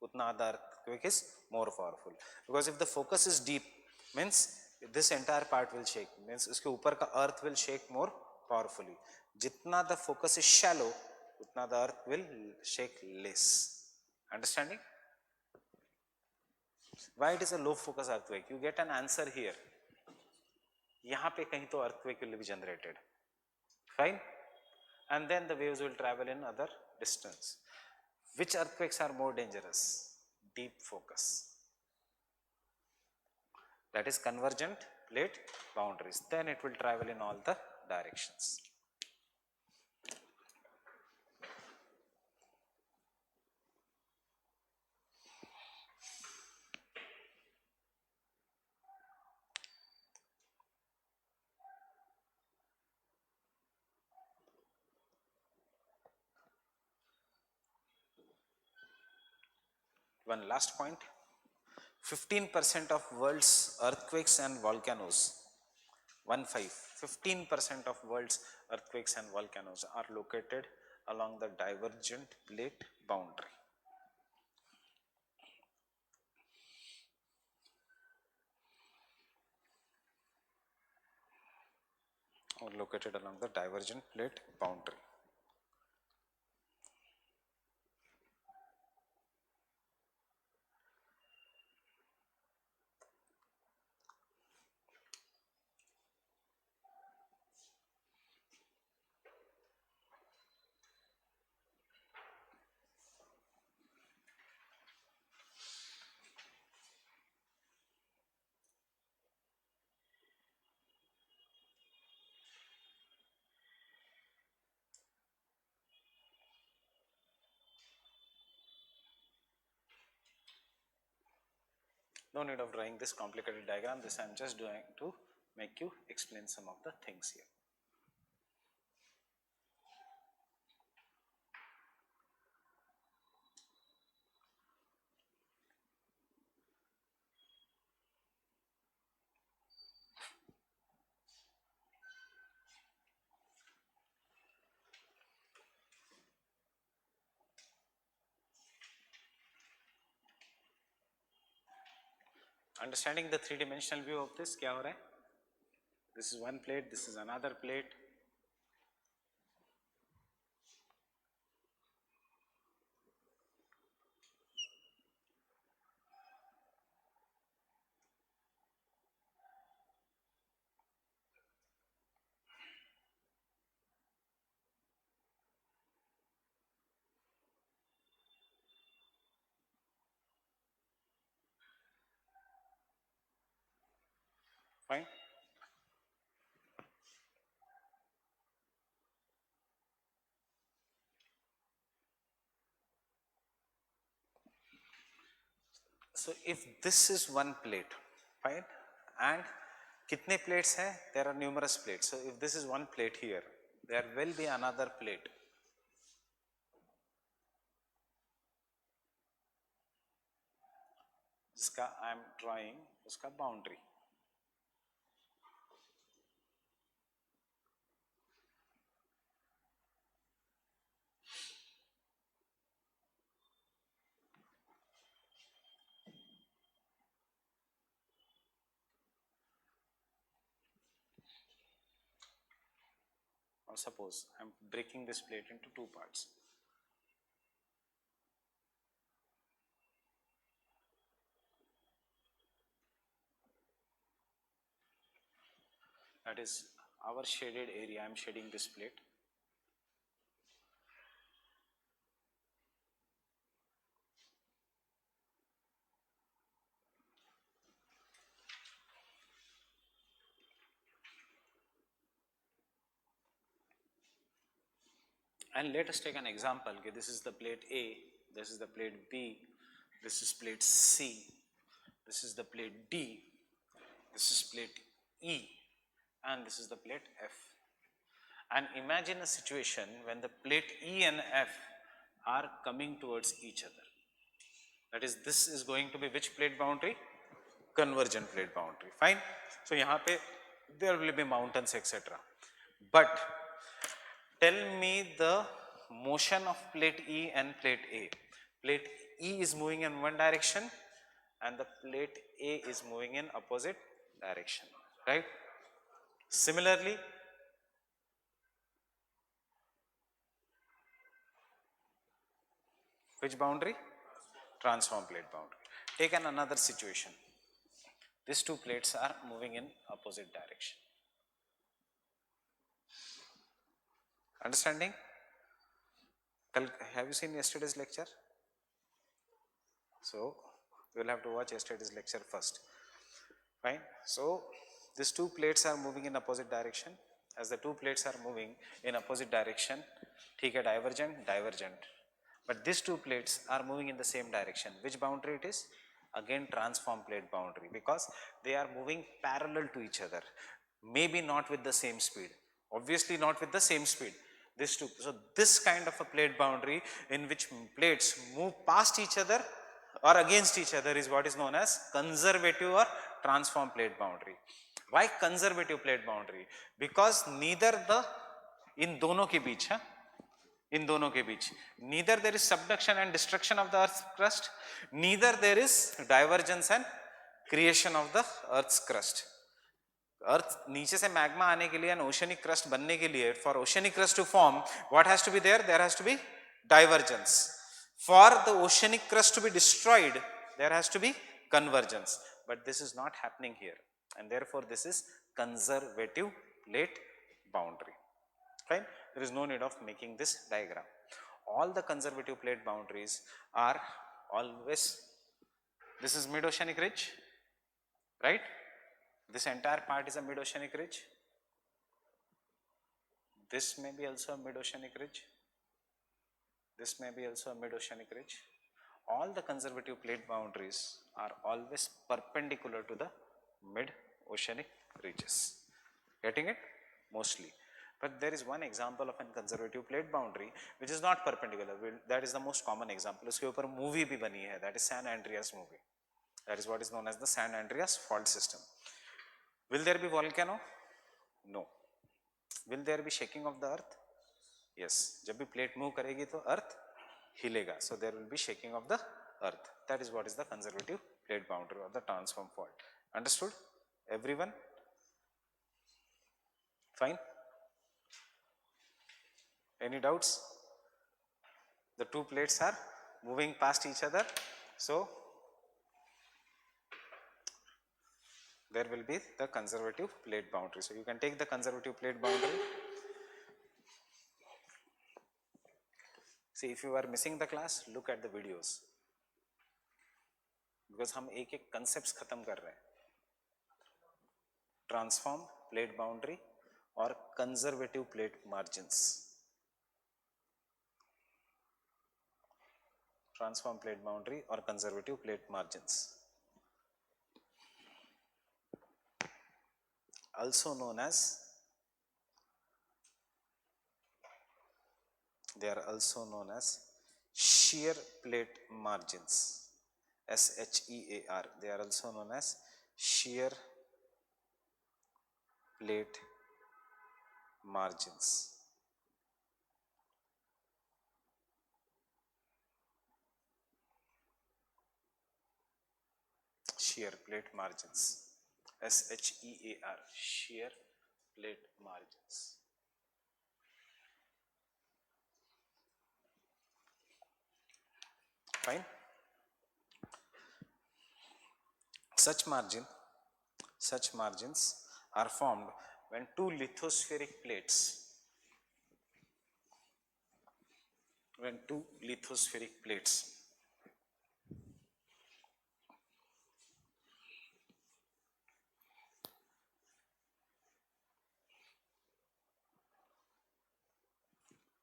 उतना the earthquake is more powerful. Because if the focus is deep, means this entire part will shake, means उसके ऊपर का earth will shake more powerfully. जितना the focus is shallow, उतना the earth will shake less. Understanding? Why it is a low focus earthquake? You get an answer here. यहाँ पे कहीं तो earthquake will be generated. Fine? And then the waves will travel in other distance. Which earthquakes are more dangerous? Deep focus. That is convergent plate boundaries. Then it will travel in all the directions. One last point. 15% of world's earthquakes and volcanoes, 15% of world's earthquakes and volcanoes are located along the divergent plate boundary. Or located along the divergent plate boundary. No need of drawing this complicated diagram. This I am just doing to make you explain some of the things here. Understanding the three-dimensional view of this, क्या हो रहा है? This is one plate, this is another plate. Fine. So if this is one plate, fine, and कितने plates हैं? There are numerous plates. So if this is one plate here, there will be another plate. इसका I am drawing उसका boundary. Or suppose I am breaking this plate into two parts. That is our shaded area. I am shading this plate. And let us take an example. Okay, this is the plate A, this is the plate B, this is plate C, this is the plate D, this is plate E, and this is the plate F. And imagine a situation when the plate E and F are coming towards each other. That is, this is going to be which plate boundary? Convergent plate boundary. Fine. So यहाँ पे there will be mountains etc. But tell me the motion of plate E and plate A. Plate E is moving in one direction and the plate A is moving in opposite direction, right? Similarly, which boundary? Transform plate boundary. Take another situation. These two plates are moving in opposite direction. Understanding? Have you seen yesterday's lecture? So, we will have to watch yesterday's lecture first. Fine. So, these two plates are moving in opposite direction. As the two plates are moving in opposite direction, ठीक है, divergent, divergent. But these two plates are moving in the same direction. Which boundary it is? Again, transform plate boundary, because they are moving parallel to each other. Maybe not with the same speed. Obviously not with the same speed. These two. So this kind of a plate boundary in which plates move past each other or against each other is what is known as conservative or transform plate boundary. Why conservative plate boundary? Because neither the इन दोनों के बीच है, इन दोनों के बीच neither there is subduction and destruction of the earth's crust, neither there is divergence and creation of the earth's crust. अर्थ नीचे से magma आने के लिए एंड ओशनिक क्रस्ट बनने के लिए, for oceanic crust to form what has to be there has to be divergence. For the oceanic crust to be destroyed there has to be convergence, but this is not happening here, and therefore this is conservative plate boundary. Fine. There is no need of making this diagram. All the conservative plate boundaries are always, this is mid oceanic ridge, right? This entire part is a mid oceanic ridge. This may be also a mid oceanic ridge. This may be also a mid oceanic ridge. All the conservative plate boundaries are always perpendicular to the mid oceanic ridges. Getting it? Mostly. But there is one example of a conservative plate boundary which is not perpendicular. That is the most common example. उसके ऊपर movie भी बनी है. That is San Andreas movie. That is what is known as the San Andreas fault system. Will there be volcano? No. Will there be shaking of the earth? Yes. जब भी plate move करेगी तो earth हिलेगा. So there will be shaking of the earth. That is what is the conservative plate boundary or the transform fault. Understood? Everyone? Fine? Any doubts? The two plates are moving past each other, so there will be the conservative plate boundary. So you can take the conservative plate boundary. See, if you are missing the class, look at the videos, because हम एक एक concepts खत्म कर रहे हैं. Transform plate boundary or conservative plate margins. Transform plate boundary or conservative plate margins. Also known as, they are also known as shear plate margins. SHEAR. They are also known as shear plate margins. Shear plate margins. SHEAR. Shear plate margins. Fine. Such margins are formed when two lithospheric plates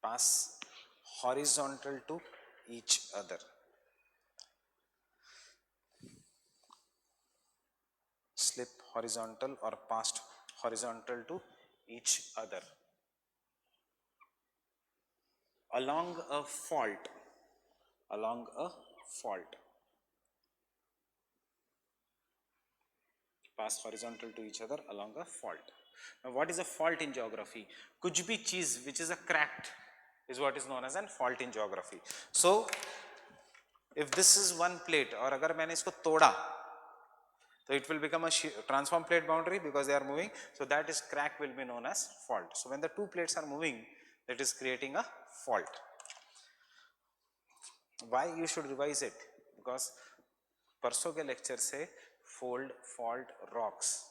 pass horizontal to each other. Slip horizontal or passed horizontal to each other along a fault. Pass horizontal to each other along a fault. Now what is a fault in geography? Kuch bhi cheez which is a cracked is what is known as an fault in geography. So if this is one plate और अगर मैंने इसको तोड़ा, so it will become a transform plate boundary because they are moving. So that is crack will be known as fault. So when the two plates are moving, that is creating a fault. Why you should revise it? Because परसों के lecture से fold, fault, rocks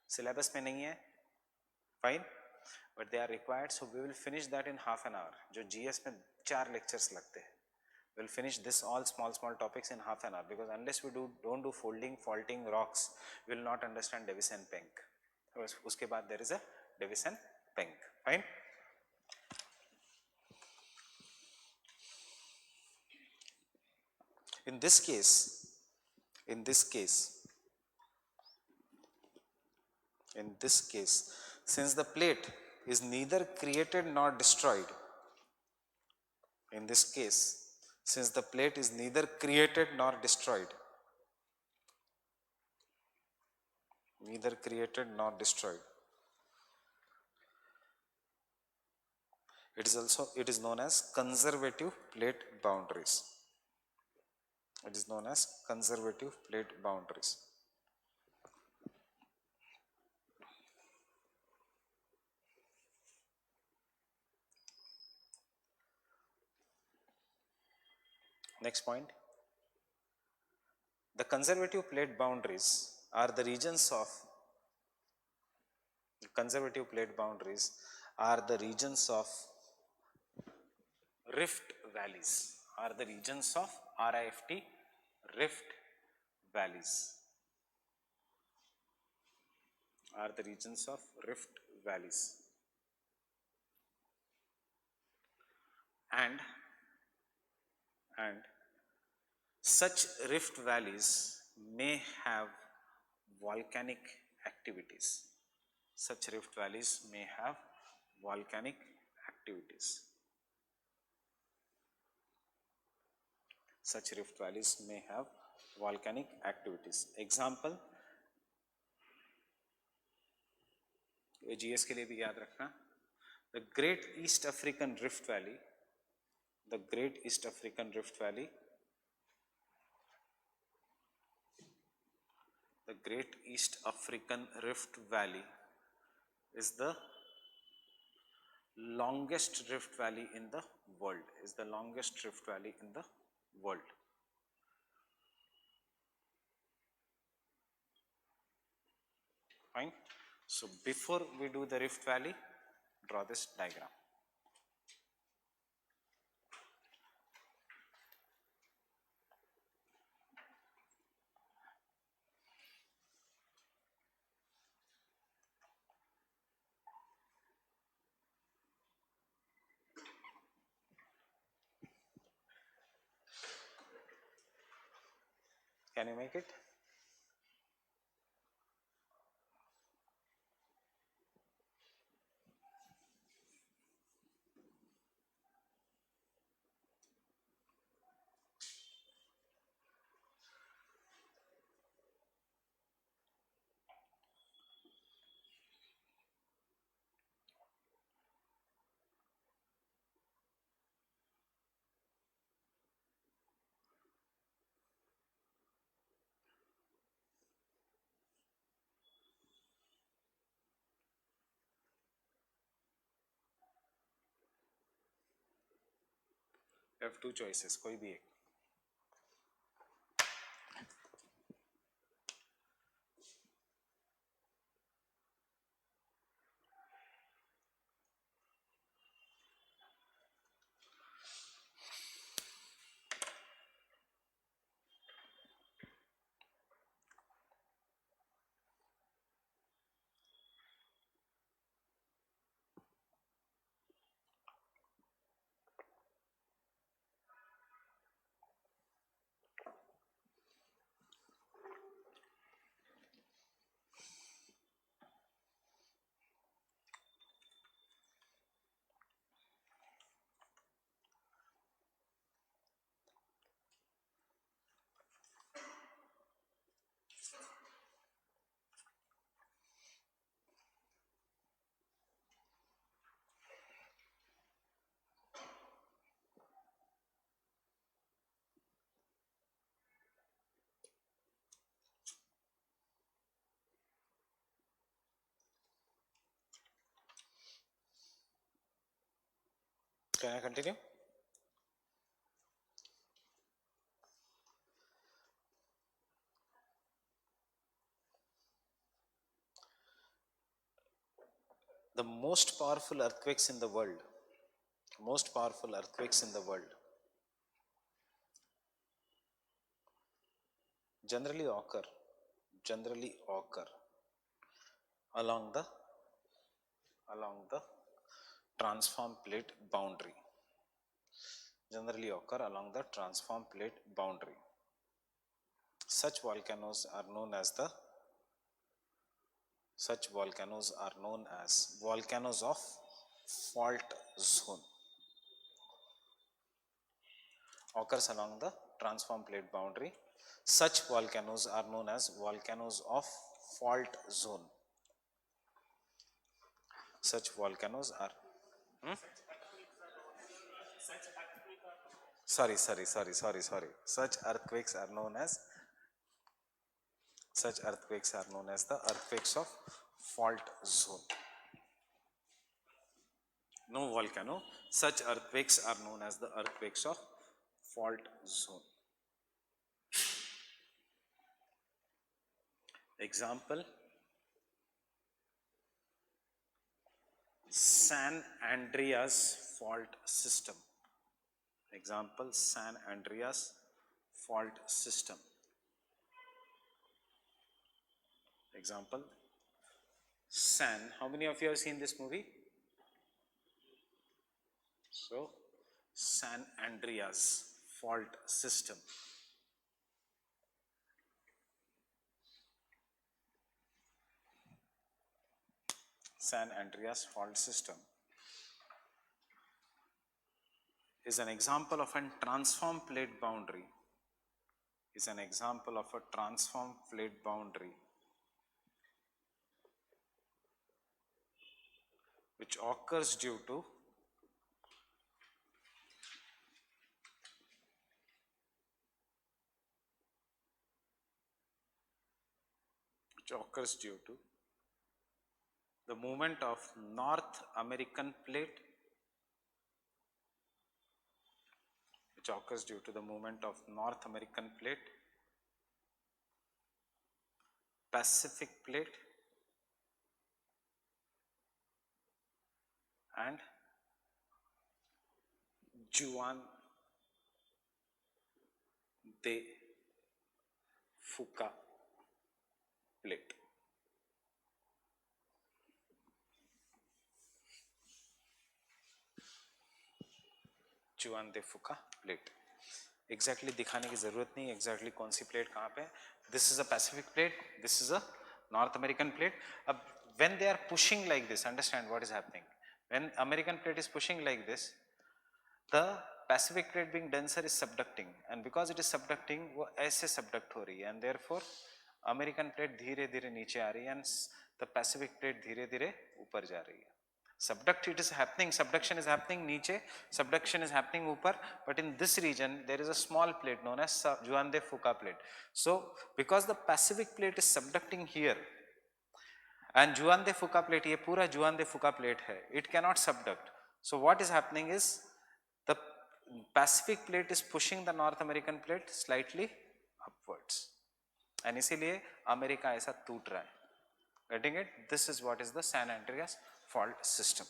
syllabus में नहीं है, fine, but they are required. So we will finish that in half an hour. जो GS में 4 lectures लगते हैं. We'll finish this all small topics in half an hour, because unless we don't do folding, faulting, rocks, we will not understand Davis and Penck. Uske baad there is a Davis and Penck. Fine. In this case, since the plate is neither created nor destroyed, since the plate is neither created nor destroyed, it is known as conservative plate boundaries. Next point. The conservative plate boundaries are the regions of rift valleys, RIFT, rift valleys, and such rift valleys may have volcanic activities. Such rift valleys may have volcanic activities. Example, ये GS के लिए भी याद रखना, the Great East African Rift Valley The Great East African Rift Valley is the longest rift valley in the world. Is the longest rift valley in the world. Fine. So before we do the rift valley, draw this diagram. Can you make it? You have two choices, कोई भी एक. Can I continue? The most powerful earthquakes in the world, generally occur, generally occur along the transform plate boundary. Generally occur along the transform plate boundary. Such volcanoes are known as volcanoes of fault zone. Occurs along the transform plate boundary. Such volcanoes are known as volcanoes of fault zone. Such volcanoes are sorry. Such earthquakes are known as the earthquakes of fault zone. No volcano. Such earthquakes are known as the earthquakes of fault zone. Example: San Andreas fault system. Example: San Andreas fault system. Example: San. How many of you have seen this movie? So, San Andreas fault system. San Andreas fault system is an example of a transform plate boundary. Which occurs due to which occurs due to the movement of North American plate, which occurs due to the movement of North American plate, Pacific plate, and Juan de Fuca plate. जुआन दे फुका plate exactly दिखाने की जरूरत नहीं exactly कौन सी plate कहाँ पे. This is a Pacific plate, this is a north American plate. अब when they are pushing like this, understand what is happening. When American plate is pushing like this, the Pacific plate being denser is subducting, and because it is subducting वो ऐसे subduct हो रही है, and therefore American plate धीरे धीरे नीचे आ रही है and the Pacific plate धीरे धीरे ऊपर जा रही है. Subduct it is happening, subduction is happening नीचे, subduction is happening ऊपर, but in this region there is a small plate known as Juan de Fuca plate. So because the Pacific plate is subducting here and Juan de Fuca plate, ये पूरा Juan de Fuca plate है, it cannot subduct. So what is happening is the Pacific plate is pushing the North American plate slightly upwards, and इसीलिए America ऐसा टूट रहा है. Getting it? This is what is the San Andreas fault system.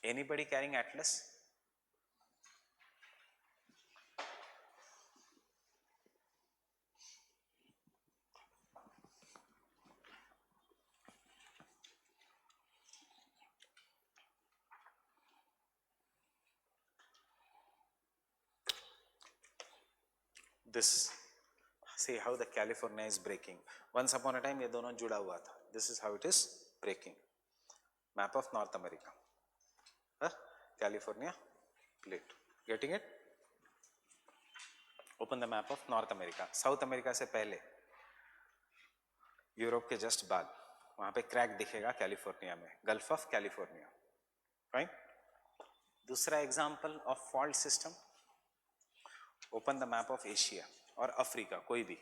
Anybody carrying atlas? This, see how the California is breaking. Once upon a time ये दोनों जुड़ा हुआ था. This is how it is breaking. Map of North America. California plate. Getting it? Open the map of North America. South America से पहले Europe के just बाद वहां पे क्रैक दिखेगा कैलिफोर्निया में, गल्फ ऑफ कैलिफोर्निया. फाइन. दूसरा example of fault system, open the map of Asia और अफ्रीका, कोई भी,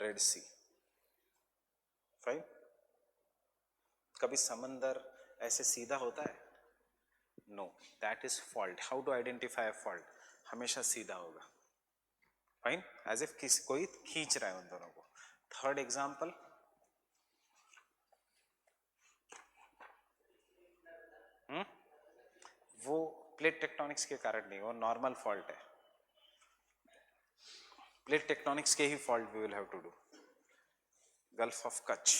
रेड सी. फाइन. कभी समंदर ऐसे सीधा होता है? No, that is fault. How to identify a fault? हमेशा सीधा होगा. फाइन. एज इफ किसी कोई खींच रहा है उन दोनों को. थर्ड एग्जांपल, वो प्लेट टेक्टोनिक्स के कारण नहीं, वो नॉर्मल फॉल्ट है. प्लेट टेक्टोनिक्स के ही fault we will have to do. Gulf of Kutch.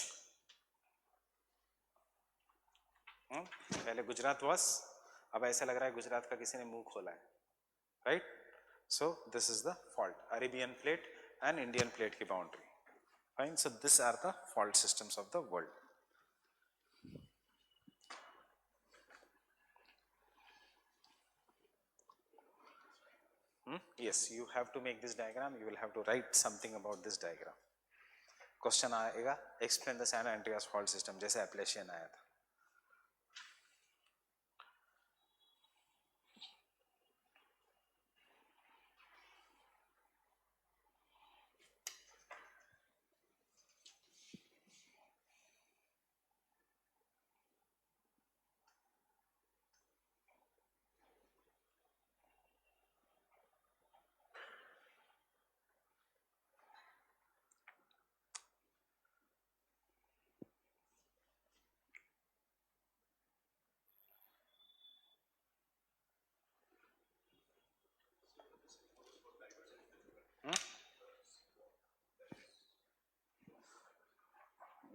पहले गुजरात वाज, अब ऐसा लग रहा है गुजरात का किसी ने मुंह खोला है. Right. So this is the fault, Arabian plate and Indian plate की boundary. Fine. So this are the fault systems of the world. Yes, you have to make this diagram. You will have to write something about this diagram. Question आएगा, explain the San Andreas fault system, जैसे Appalachian आया था.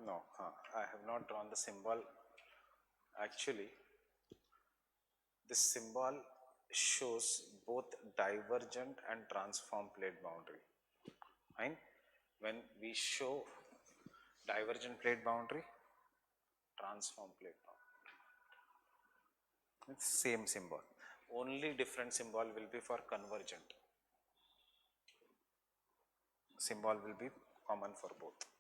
No, I have not drawn the symbol. Actually, this symbol shows both divergent and transform plate boundary. Fine. When we show divergent plate boundary, transform plate boundary, it's same symbol. Only different symbol will be for convergent. Symbol will be common for both.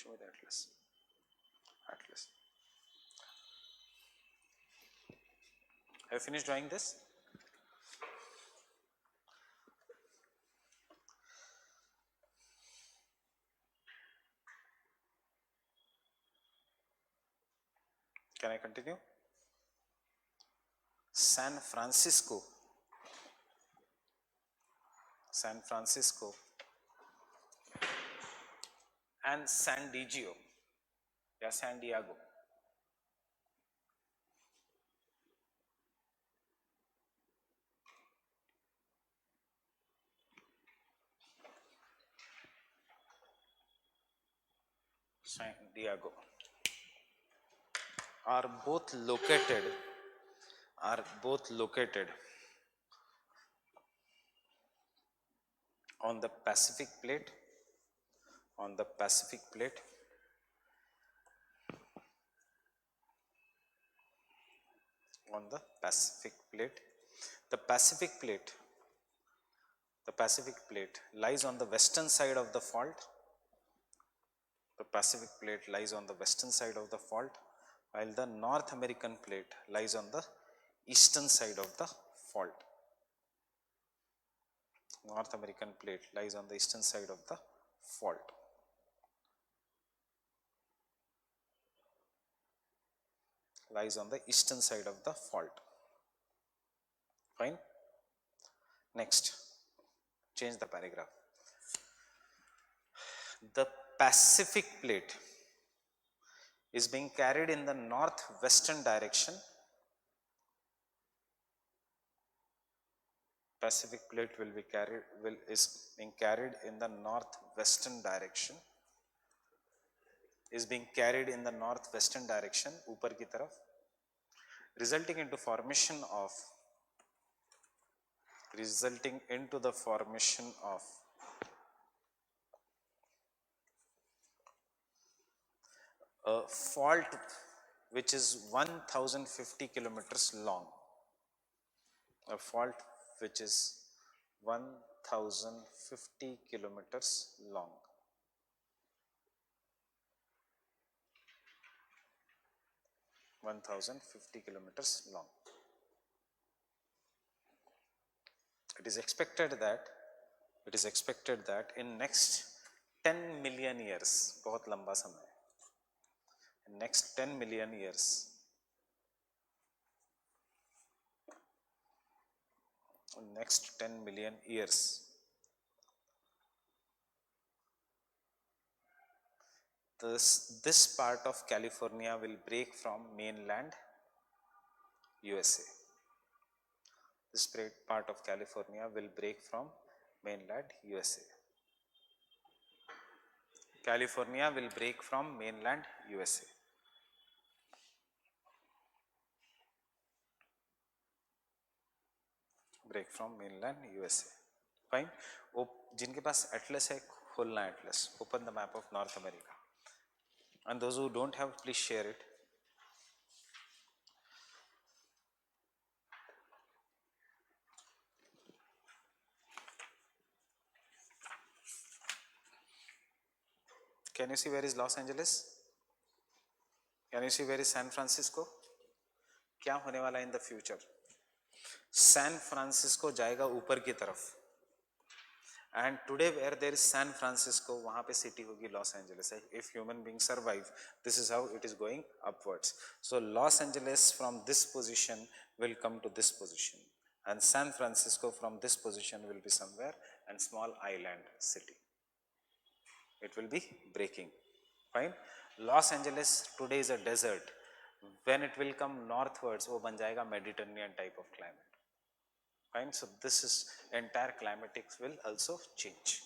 show the atlas. Atlas. Have you finished drawing this? Can I continue? San Francisco and San Diego, yeah, San Diego. San Diego are both located on the Pacific plate, on the Pacific plate, on the Pacific plate. The Pacific plate, the Pacific plate lies on the western side of the fault. The Pacific plate lies on the western side of the fault, while the North American plate lies on the eastern side of the fault. North American plate lies on the eastern side of the fault. Lies on the eastern side of the fault. Fine. Next, change the paragraph. The Pacific plate is being carried in the northwestern direction. Pacific plate is being carried in the northwestern direction. Is being carried in the northwestern direction, ऊपर की तरफ, resulting into the formation of a fault which is 1050 kilometers long. A fault which is 1050 kilometers long. kilometers long. It is expected that in next 10 million years, बहुत लंबा समय, in next 10 million years, this part of California will break from mainland USA. This part of California will break from mainland USA. California will break from mainland USA. Break from mainland USA. Fine. जिनके पास atlas है, खोलना atlas. Open the map of North America. And those who don't have, please share it. Can you see where is Los Angeles? Can you see where is San Francisco? क्या होने वाला in the future? San Francisco जाएगा ऊपर की तरफ. And today where there is San Francisco, वहाँ पे city होगी Los Angeles. If human beings survive, this is how it is going upwards. So Los Angeles from this position will come to this position, and San Francisco from this position will be somewhere and small island city. It will be breaking. Fine. Los Angeles today is a desert. When it will come northwards, वो बन जाएगा Mediterranean type of climate. Fine. So this is entire climatics will also change.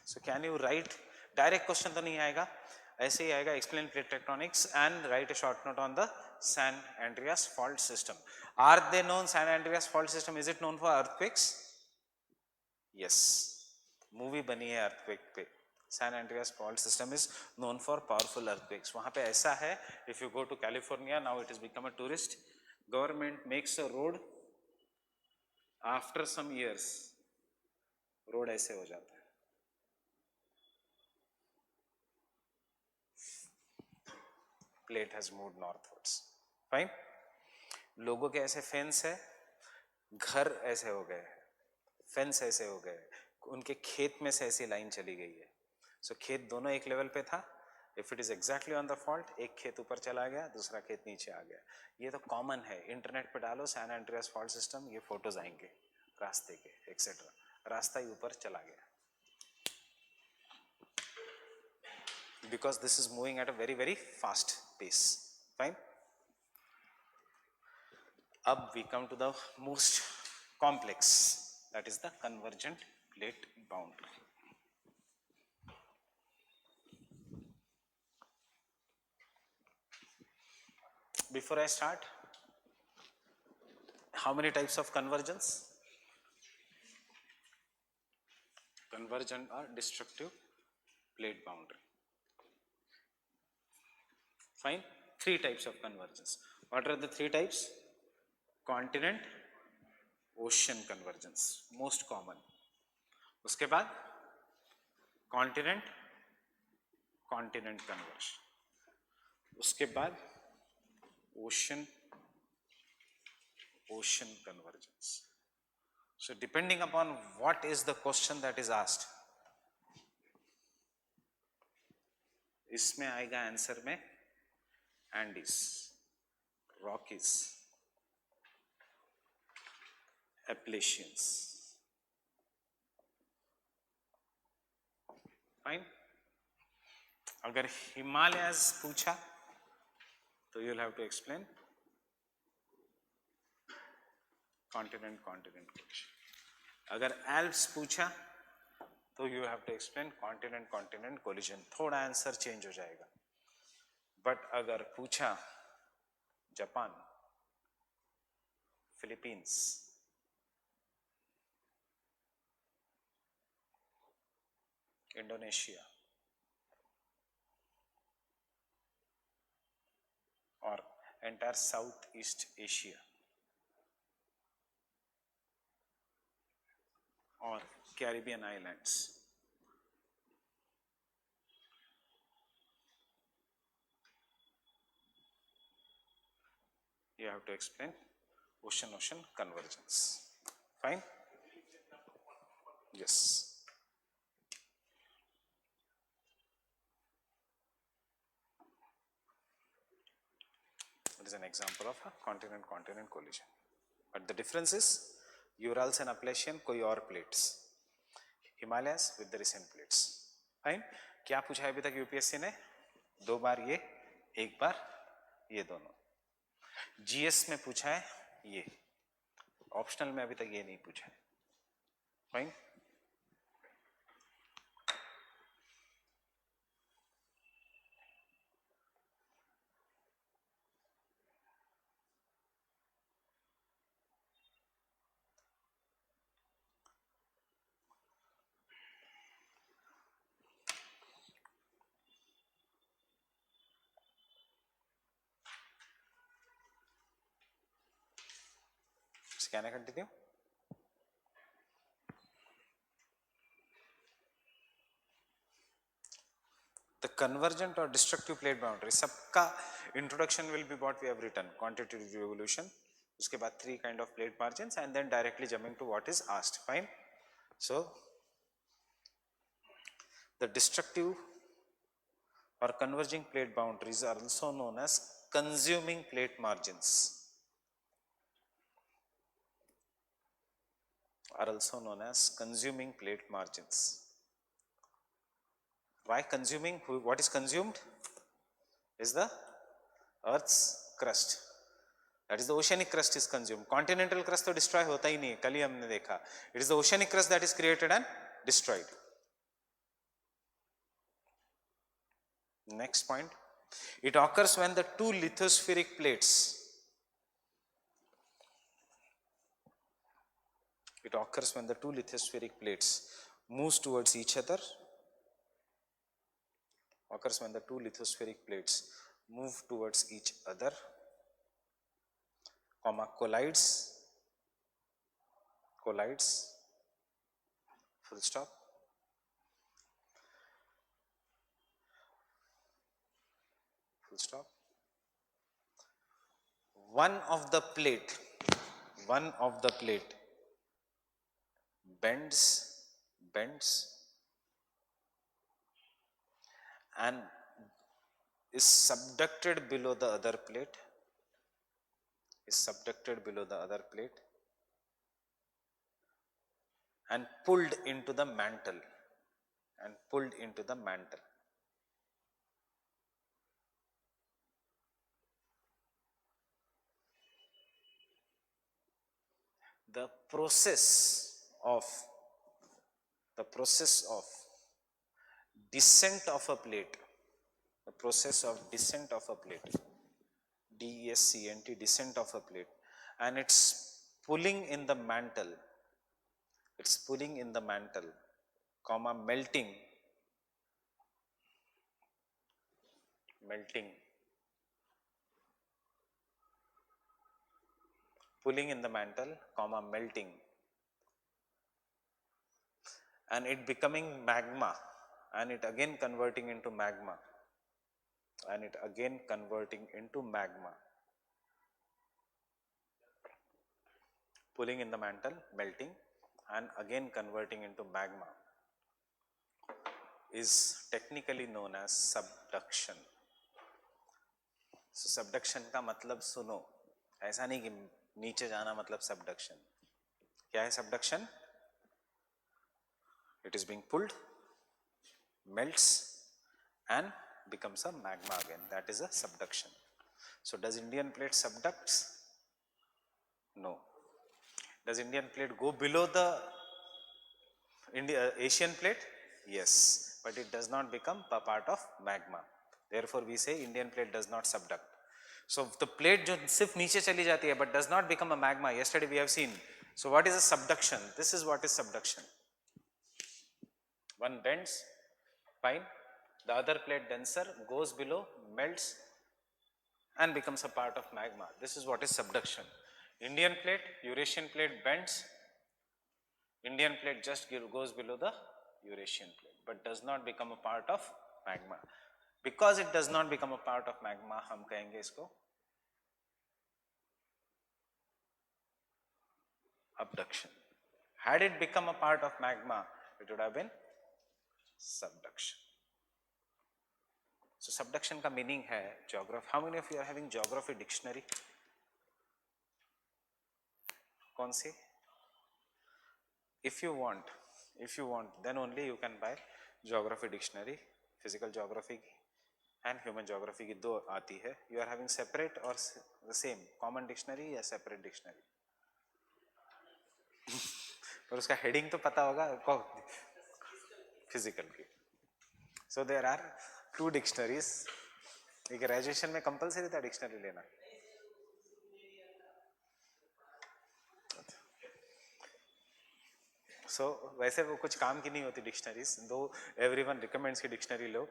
So can you write direct question तो नहीं आएगा, ऐसे ही आएगा explain plate tectonics and write a short note on the San Andreas fault system. Are they known? San Andreas fault system, is it known for earthquakes? Yes, movie बनी है earthquake पे. San Andreas fault system is known for powerful earthquakes. वहाँ पे ऐसा है, if you go to California, now it has become a tourist. Government makes a road. After some years, road ऐसे हो जाता है. plate has moved northwards. Fine. लोगों के ऐसे फेंस है, घर ऐसे हो गए, फेंस ऐसे हो गए, उनके खेत में से ऐसी लाइन चली गई है. सो खेत दोनों एक लेवल पे था. If it is exactly on the fault, एक खेत ऊपर चला गया, दूसरा खेत नीचे आ गया. ये तो कॉमन है. इंटरनेट पे डालो सैन एंड्रियास फॉल्ट सिस्टम, ये फोटोज आएंगे रास्ते के एक्सेट्रा. रास्ता ही ऊपर चला गया because this is moving at a very very fast pace. Fine. Up we come to the most complex, that is the convergent plate boundary. Before I start, how many types of convergence? Convergent or destructive plate boundary. Fine. 3 types of convergence. What are the 3 types? Continent, ocean convergence, most common. उसके बाद continent, continent conversion. उसके बाद ocean, ocean convergence. So depending upon what is the question that is asked, इसमें आएगा answer में Andes, Rockies, Appalachians. Fine. अगर Himalayas पूछा तो you'll have to explain continent collision. अगर Alps पूछा तो you have to explain continent collision. थोड़ा आंसर चेंज हो जाएगा. बट अगर पूछा जापान, फिलीपींस, इंडोनेशिया और एंटायर साउथ ईस्ट एशिया और Caribbean islands, you have to explain ocean convergence. Fine. Yes. It is an example of a continent collision. But the difference is Urals and Appalachian कोई और plates, Himalayas with the recent plates. Fine. क्या पूछा है अभी तक UPSC ने? 2 बार ये, 1 बार ये दोनों. जीएस में पूछा है ये, ऑप्शनल में अभी तक ये नहीं पूछा है. Fine. Can I continue? The convergent or destructive plate boundary, सबका introduction will be what we have written, quantitative evolution. उसके बाद 3 kind of plate margins and then directly jumping to what is asked. Fine. So the destructive or converging plate boundaries are also known as consuming plate margins. Are also known as consuming plate margins. Why consuming? What is consumed? Is the Earth's crust. That is the oceanic crust is consumed. Continental crust तो destroy होता ही नहीं है, कल ही हमने देखा. It is the oceanic crust that is created and destroyed. Next point. It occurs when the 2 lithospheric plates. It occurs when the 2 lithospheric plates moves towards each other. Occurs when the 2 lithospheric plates move towards each other, comma, collides, full stop, full stop, one of the plate, one of the plate bends and is subducted below the other plate, is subducted below the other plate and pulled into the mantle, and pulled into the mantle. The process of the process of descent of a plate, the process of descent of a plate, DESCENT, descent of a plate, and it's pulling in the mantle, it's pulling in the mantle, comma, melting, pulling in the mantle, comma, melting, and it becoming magma, and it again converting into magma, and it again converting into magma, pulling in the mantle, melting, and again converting into magma, is technically known as subduction. So subduction का मतलब सुनो, ऐसा नहीं कि नीचे जाना मतलब subduction. क्या है subduction? It is being pulled, melts and becomes a magma again. That is a subduction. So does Indian plate subducts? No. Does Indian plate go below the Asian plate? Yes, but it does not become a part of magma. Therefore we say Indian plate does not subduct. So the plate जो सिर्फ नीचे चली जाती है but does not become a magma. Yesterday we have seen. So what is a subduction? This is what is subduction. One bends, fine. The other plate denser goes below, melts and becomes a part of magma. This is what is subduction. Indian plate, Eurasian plate bends. Indian plate just goes below the Eurasian plate but does not become a part of magma. Because it does not become a part of magma, हम कहेंगे इसको abduction. Had it become a part of magma, it would have been subduction. So subduction का meaning है geography. How many of you are having geography dictionary? कौन सी? If you want, then only you can buy geography dictionary. Physical geography and human geography की दो आती है. You are having separate or the same common dictionary या separate dictionary? पर उसका heading तो पता होगा physical की. So there are two dictionaries. एक graduation में compulsory था dictionary लेना. So वैसे वो कुछ काम की नहीं होती डिक्शनरीज, दो एवरीवन रिकमेंड्स की डिक्शनरी लो.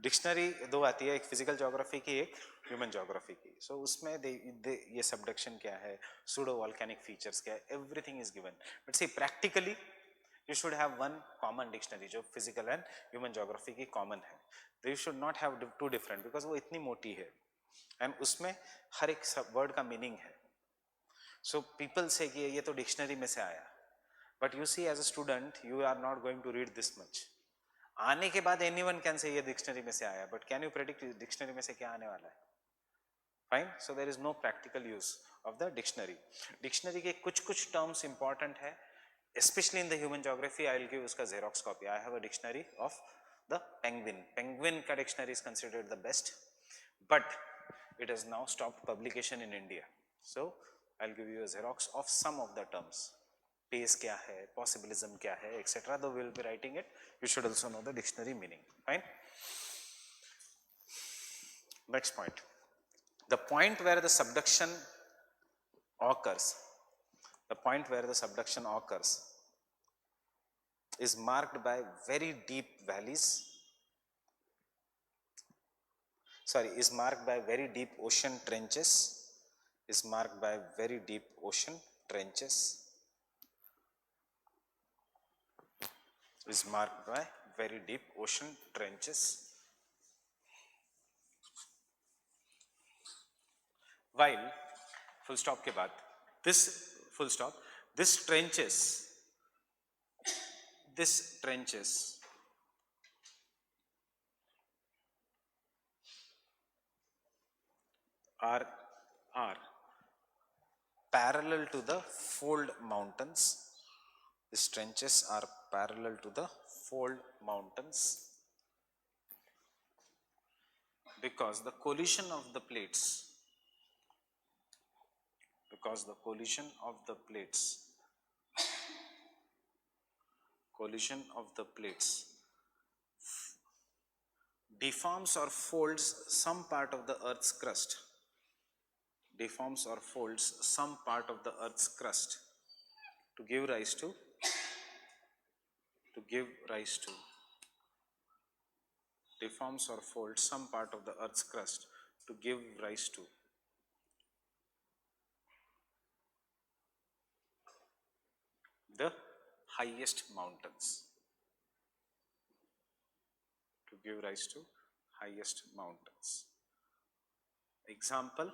डिक्शनरी दो आती है, एक फिजिकल ज्योग्राफी की, एक ह्यूमन ज्योग्राफी की. सो उसमें ये सबडक्शन क्या है, सूडो वॉल्केनिक फीचर्स क्या है, everything is given. But see practically you should have one common dictionary जो फिजिकल एंड ह्यूमन ज्योग्राफी की कॉमन है. You should not have two different because वो इतनी मोटी है एंड उसमें हर एक वर्ड का मीनिंग है. सो पीपल से कि ये तो डिक्शनरी में से आया, but you see as a student you are not going to read this much. आने के बाद anyone can say ये डिक्शनरी में से आया, but can you predict dictionary में से क्या आने वाला है? Fine. So there is no practical use of the dictionary. Dictionary के कुछ terms important है, especially in the human geography. I will give उसका xerox copy. I have a dictionary of the penguin. Penguin का dictionary is considered the best, but it has now stopped publication in India. So I will give you a xerox of some of the terms. Pace क्या है, possibilism क्या है, etc. Though we will be writing it, you should also know the dictionary meaning. Fine. Next point. The point where the subduction occurs, is marked by very deep valleys. Is marked by very deep ocean trenches. Is marked by very deep ocean trenches. Is marked by very deep ocean trenches. While full stop के बाद, this full stop, this trenches are are parallel to the fold mountains. These trenches are parallel to the fold mountains because the collision of the plates, because the collision of the plates, collision of the plates deforms or folds some part of the earth's crust, deforms or folds some part of the earth's crust to give rise to, to give rise to, deforms or folds some part of the earth's crust to give rise to the highest mountains, to give rise to highest mountains. Example,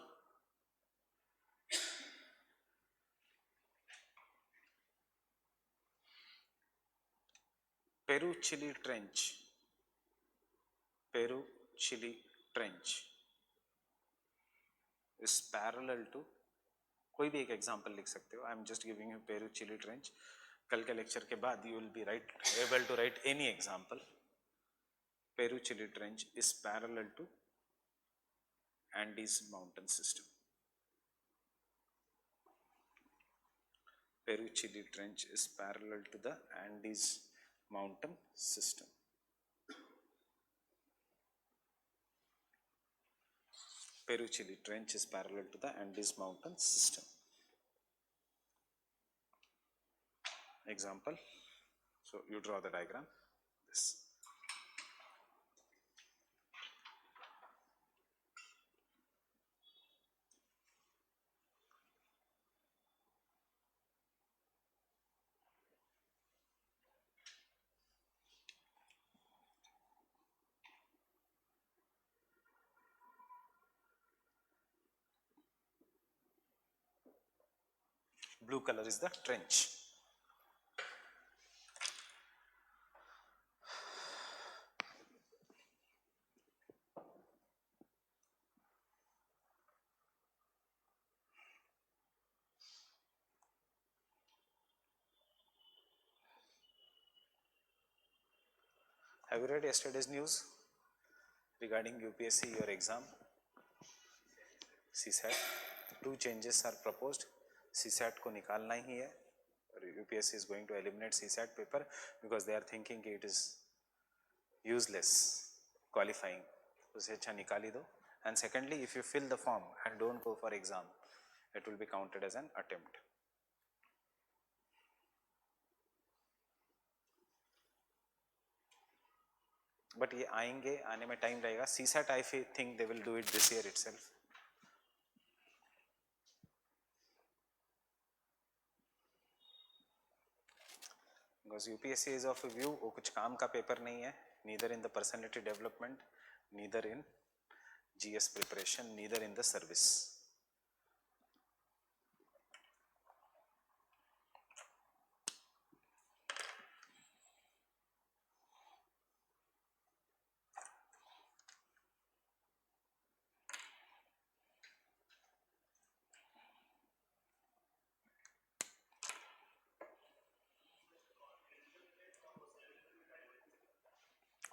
Peru-Chile Trench, Peru-Chile Trench is parallel to, कोई भी एक example लिख सकते हो, I am just giving you Peru Chile trench. कल के lecture के बाद you will be able to write any example. Peru Chile trench is parallel to Andes mountain system. Peru Chile Trench is parallel to the Andes mountain system. Peru Chile Trench is parallel to the Andes mountain system. Example, so you draw the diagram, this. Blue color is the trench. Have you read yesterday's news regarding UPSC, your exam? CSAT, 2 changes are proposed. CSAT को निकालना ही है. UPSC is going to eliminate CSAT paper because they are thinking it is useless qualifying. उसे अच्छा निकाल ही दो. And secondly, if you fill the form and don't go for exam, it will be counted as an attempt. But ये आएंगे, आने में time लगेगा. CSAT I think they will do it this year itself. Because UPSC is of a view, वो कुछ काम का paper नहीं है. Neither in the personality development, neither in GS preparation, neither in the service.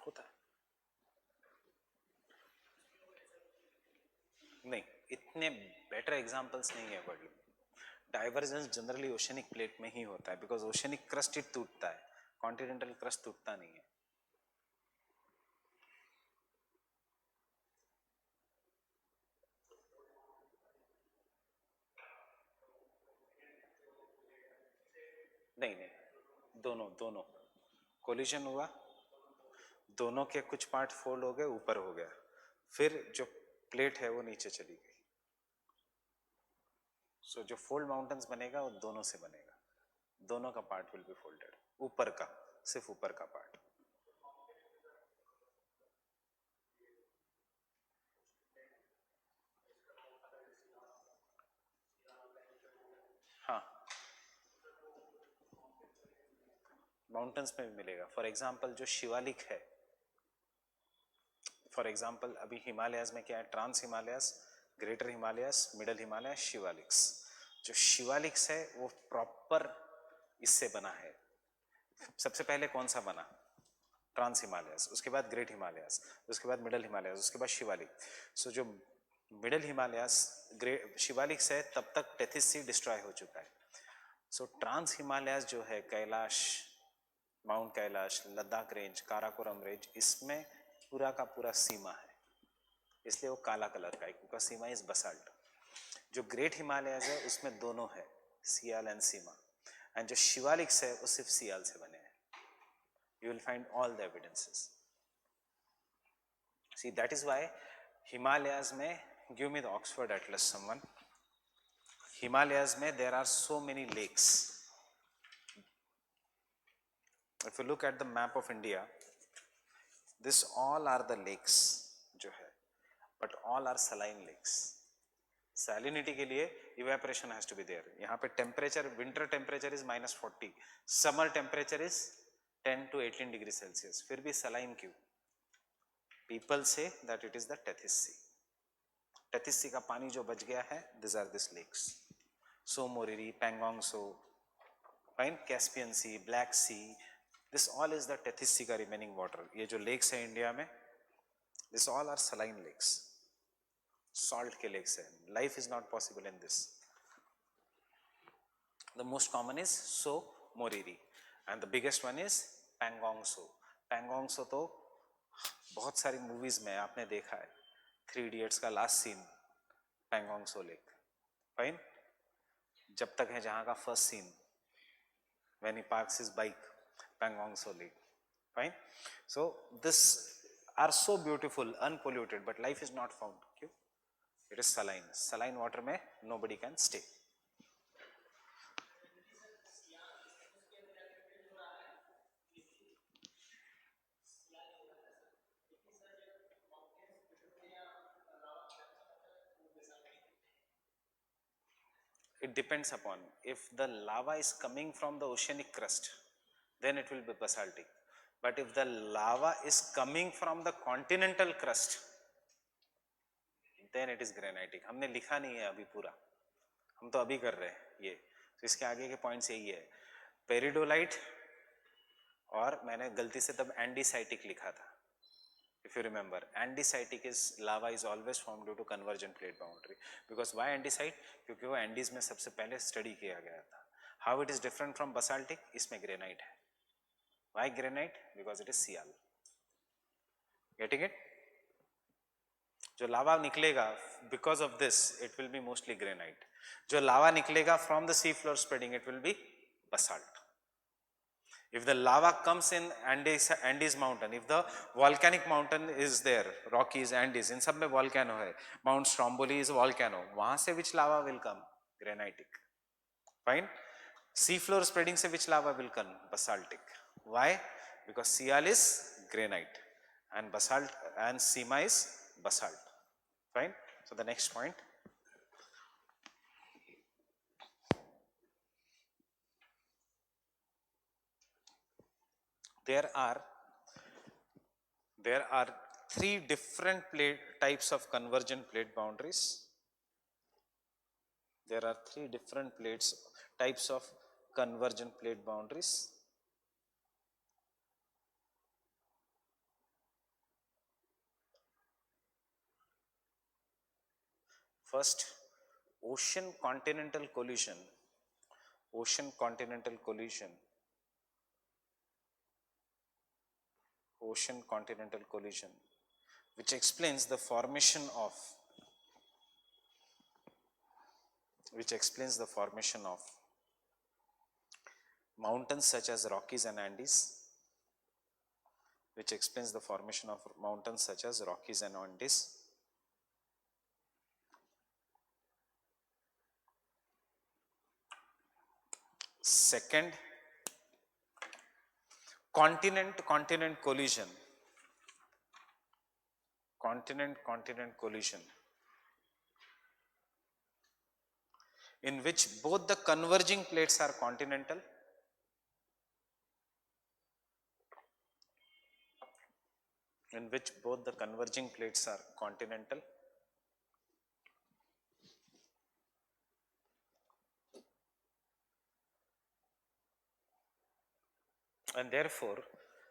होता है नहीं, इतने बेटर एग्जांपल्स नहीं है वर्ल्ड में. डाइवर्जेंस जनरली ओशनिक प्लेट में ही होता है बिकॉज ओशनिक क्रस्ट ही टूटता है, कॉन्टिनेंटल क्रस्ट टूटता नहीं है. नहीं नहीं, दोनों दोनों कोलिजन हुआ, दोनों के कुछ पार्ट फोल्ड हो गए, ऊपर हो गया, फिर जो प्लेट है वो नीचे चली गई. सो जो फोल्ड माउंटेन्स बनेगा वो दोनों से बनेगा, दोनों का पार्ट विल बी फोल्डेड, ऊपर का, सिर्फ ऊपर का पार्ट. हाँ, माउंटेन्स में भी मिलेगा. फॉर एग्जाम्पल जो शिवालिक है, फॉर एग्जाम्पल अभी हिमालयाज में क्या है, trans Himalayas, greater Himalayas, middle Himalaya, Shivaliks. जो शिवालिक्स है वो प्रॉपर इससे बना है. सबसे पहले कौन सा बना, ट्रांस हिमालयास, उसके बाद ग्रेट हिमालयास, उसके बाद मिडल हिमालयास, उसके बाद शिवालिक. सो जो मिडल हिमालयास ग्रेट शिवालिक्स है तब तक टेथिस सी डिस्ट्रॉय हो चुका है. सो ट्रांस हिमालयास जो है, Kailash, mount Kailash, Ladakh range, Karakoram range, इसमें पूरा का पूरा सीमा है, इसलिए वो काला कलर का है क्योंकि सीमा इज बसाल्ट. जो ग्रेट हिमालयाज है उसमें दोनों है, सियाल एंड सीमा. एंड जो शिवालिक्स है वो सिर्फ सियाल से बने हैं. You will find all the evidences. See, that is why Himalayas में, give me the Oxford Atlas, someone. Himalayas में there are so many lakes. If you look at the map of India, this all are the lakes जो है, but all are saline lakes. Salinity के लिए evaporation has to be there. यहाँ पे temperature, winter temperature is -40, summer temperature is 10 to 18 degree Celsius. फिर भी saline क्यों? People say that it is the Tethys Sea. Tethys Sea का पानी जो बच गया है, these are these lakes. So Moriri, Pangong So, fine, Caspian Sea, Black Sea, this all is the Tethys Sea का remaining water. ये जो lakes है इंडिया में, this all are saline lakes. Salt के lakes है. Life is not possible in this. The most common is So Moriri, and the biggest one is Pangong So. Pangong So तो बहुत सारी movies में आपने देखा है. 3 Idiots का last scene Pangong Tso lake, fine. जब तक है जहां का first scene, when he parks his bike, Pangong Tso lake, fine. So this are so beautiful, unpolluted, but life is not found. क्यों? It is saline. Saline water में nobody can stay. It depends upon, if the lava is coming from the oceanic crust, then it will be basaltic. But if the lava is coming from the continental crust, then it is granitic. हमने लिखा नहीं है अभी पूरा, हम तो अभी कर रहे हैं ये. तो इसके आगे के पॉइंट्स यही है, पेरिडोलाइट, और मैंने गलती से तब एंडीसाइटिक लिखा था. If you remember, andesitic is lava is always formed due to convergent plate boundary. Because why andesite? क्योंकि वो एंडीज में सबसे पहले स्टडी किया गया था. How it is different from basaltic? इसमें ग्रेनाइट है. Why granite? Because it is Sial. Getting it? जो लावा निकलेगा, because of this, it will be mostly granite. जो लावा निकलेगा from the sea floor spreading, it will be basalt. If the lava comes in Andes mountain, if the volcanic mountain is there, Rockies, Andes, in सब में volcano है, Mount Stromboli is a volcano, वहाँ से which lava will come? Granitic. Fine. Sea floor spreading से which lava will come? Basaltic. Why? Because Sial is granite and basalt and Sima is basalt. Fine. So the next point. There are 3 different types of convergent plate boundaries. There are 3 different types of convergent plate boundaries. First, ocean continental collision. Ocean continental collision. Ocean continental collision, which explains the formation of mountains such as Rockies and Andes, which explains the formation of mountains such as Rockies and Andes. Second, continent collision. Continent collision. in which both the converging plates are continental, in which both the converging plates are continental, and therefore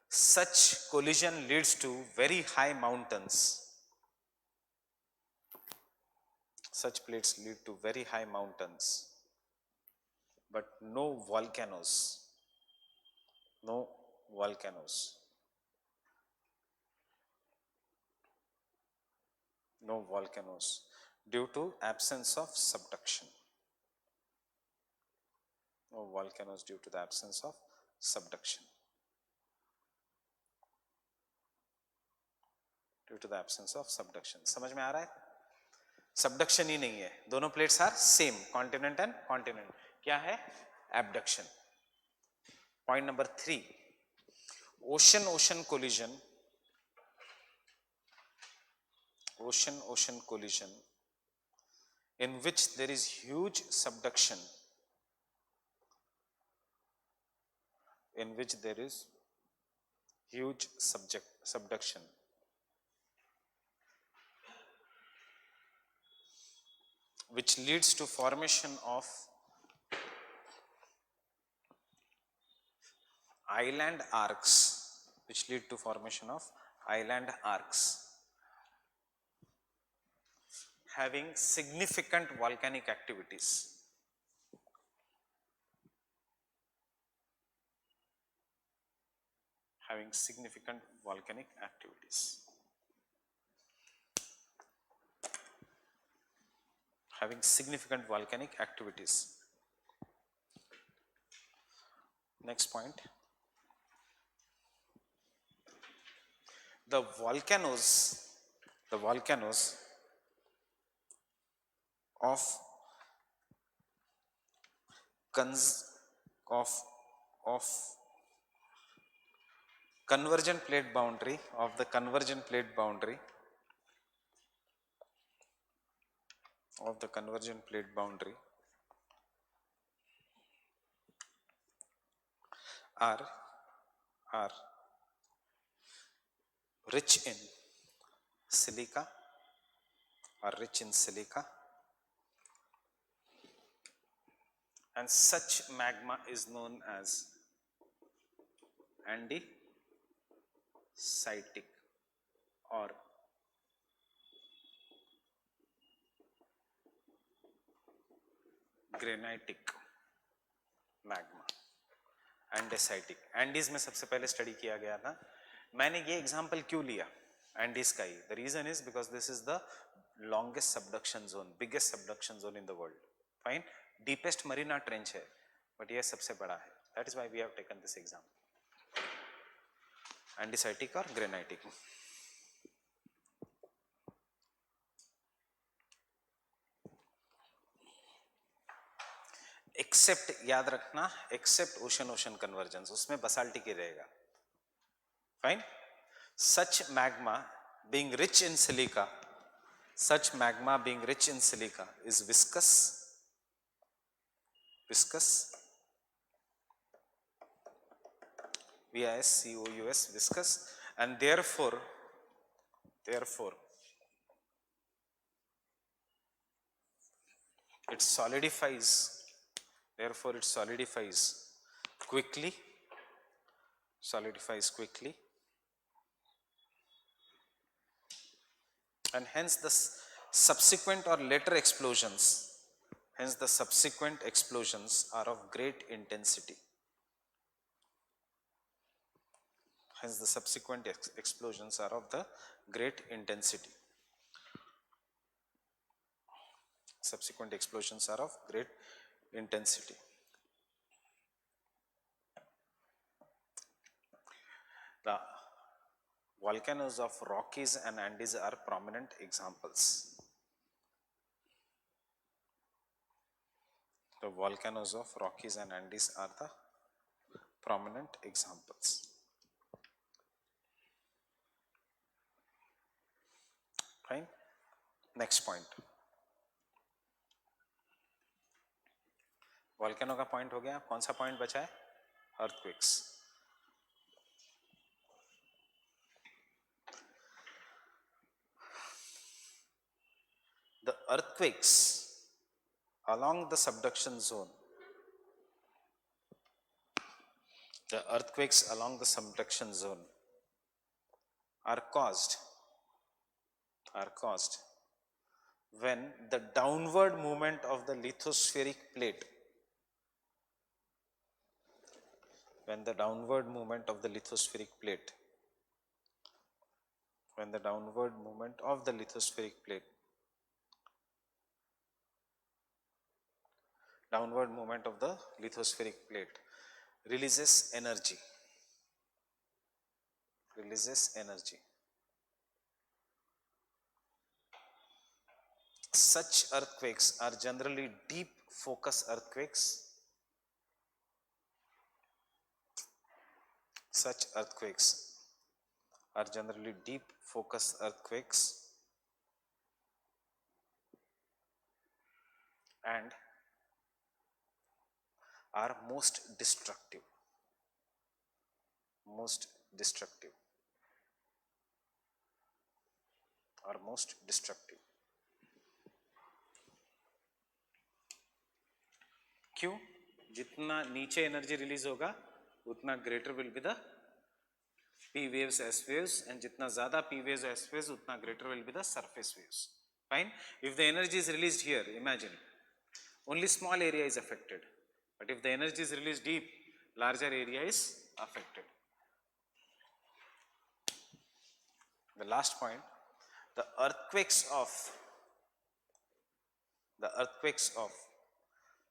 such collision leads to very high mountains. Such plates lead to very high mountains, but no volcanoes. No volcanoes. No volcanoes due to absence of subduction. No volcanoes due to the absence of subduction. Due to the absence of subduction. समझ में आ रहा है? Subduction ही नहीं है, दोनों plates are same, continent and continent. क्या है? Abduction. Point number 3, ocean ocean collision. Ocean ocean collision in which there is huge subduction, in which there is huge subduction, which leads to formation of island arcs, which lead to formation of island arcs having significant volcanic activities. Having significant volcanic activities. Having significant volcanic activities. Next point. The volcanoes of convergent plate boundary, of the convergent plate boundary, of the convergent plate boundary are rich in silica, and such magma is known as andesitic or granitic magma. Andesitic. Andes में सबसे पहले study किया गया था. मैंने ये example क्यों लिया एंडीज का ही? The reason is because this is the longest subduction zone, biggest subduction zone in the world. Fine. Deepest Mariana trench है, बट ये सबसे बड़ा है. That is why we have taken this example. Andesitic और granitic. Except, याद रखना, except ocean ocean convergence, उसमें basaltic ही रहेगा. Fine. Such magma being rich in silica, such magma being rich in silica is viscous, viscous, viscous, and therefore it solidifies quickly, and hence the subsequent or later explosions are of great intensity. Hence the subsequent explosions are of the great intensity. Subsequent explosions are of great intensity. The volcanoes of Rockies and Andes are prominent examples. The volcanoes of Rockies and Andes are the prominent examples. Fine. Next point. Volcano का point हो गया, कौन सा point बचा है? Earthquakes. The earthquakes along the subduction zone, the earthquakes along the subduction zone are caused when the downward movement of the lithospheric plate, when the downward movement of the lithospheric plate, when the downward movement of the lithospheric plate, downward movement of the lithospheric plate releases energy, releases energy. Such earthquakes are generally deep focus earthquakes. Such earthquakes are generally deep focus earthquakes and are most destructive. Most destructive. Are most destructive. क्यों? जितना नीचे energy release होगा उतना greater will be the P waves, S waves, and जितना ज़्यादा P waves, S waves, उतना greater will be the surface waves. Fine. If the energy is released here, imagine only small area is affected, but if the energy is released deep, larger area is affected. The last point, the earthquakes of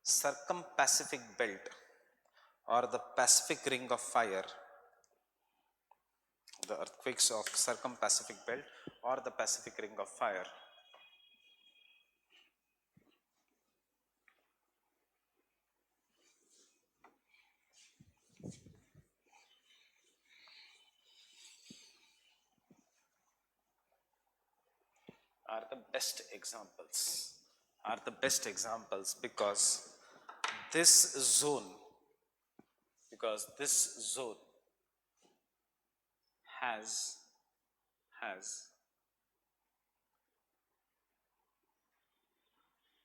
circum-Pacific belt or the Pacific ring of fire, the earthquakes of circum-Pacific belt or the Pacific ring of fire are the best examples because this zone has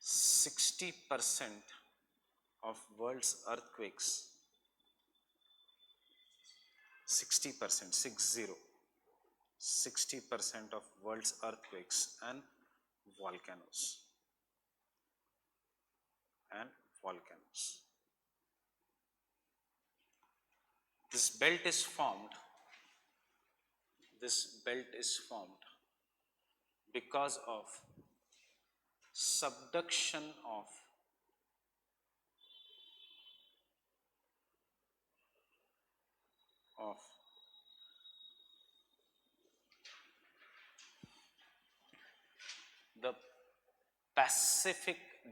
60% of world's earthquakes, 60%, 60% of world's earthquakes and volcanoes. This belt is formed because of subduction of the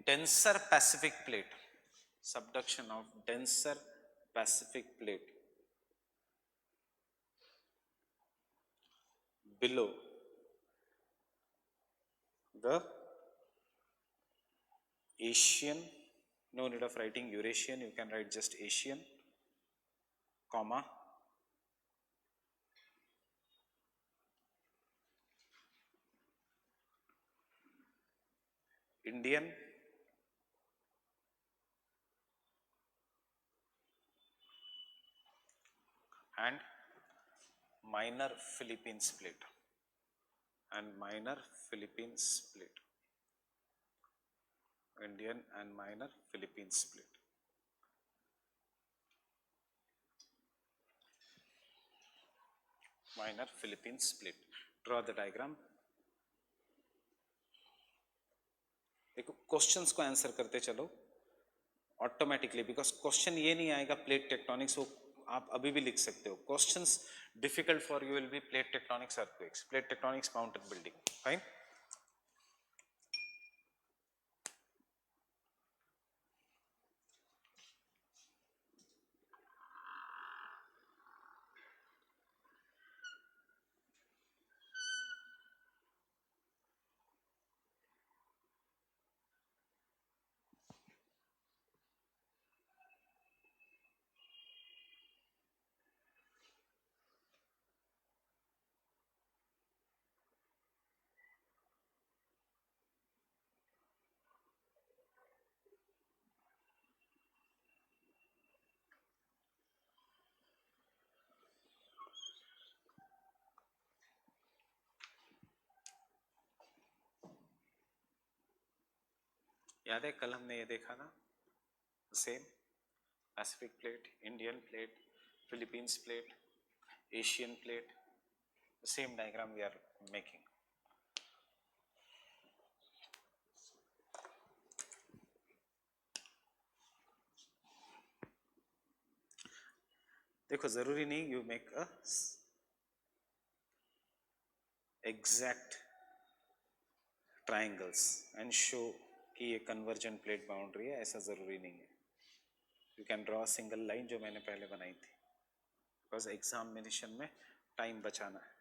denser Pacific plate, subduction of denser Pacific plate below the Asian, no need of writing Eurasian, you can write just Asian, comma, Indian, and minor Philippine split. Indian and minor Philippine split. Minor Philippine split. Draw the diagram. देखो questions को answer करते चलो automatically, because question ये नहीं आएगा plate tectonics, वो आप अभी भी लिख सकते हो. Questions difficult for you will be plate tectonics, earthquakes, plate tectonics, mountain building. Fine. याद है कल हमने ये देखा ना, same Pacific plate, Indian plate, Philippines plate, Asian plate, same diagram we are making. देखो जरूरी नहीं you make a exact triangles and show कि ये कन्वर्जेंट प्लेट बाउंड्री है, ऐसा जरूरी नहीं है. You can draw single line जो मैंने पहले बनाई थी, बिकॉज एग्जामिनेशन में टाइम बचाना है.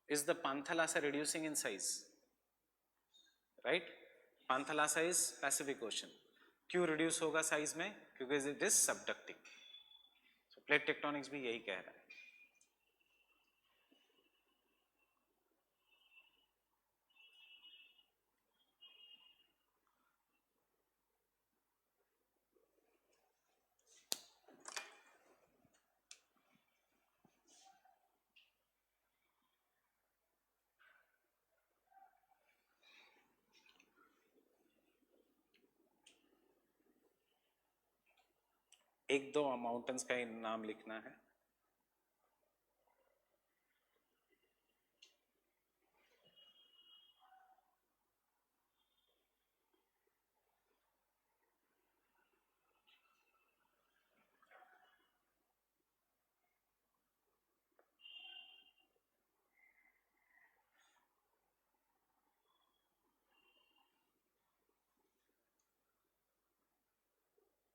Is the Panthalassa reducing in size? Right? Panthalassa is Pacific Ocean. क्यों reduce होगा size में? क्योंकि it is subducting. So plate tectonics भी यही कह रहा है. एक दो माउंटेन्स का नाम लिखना है.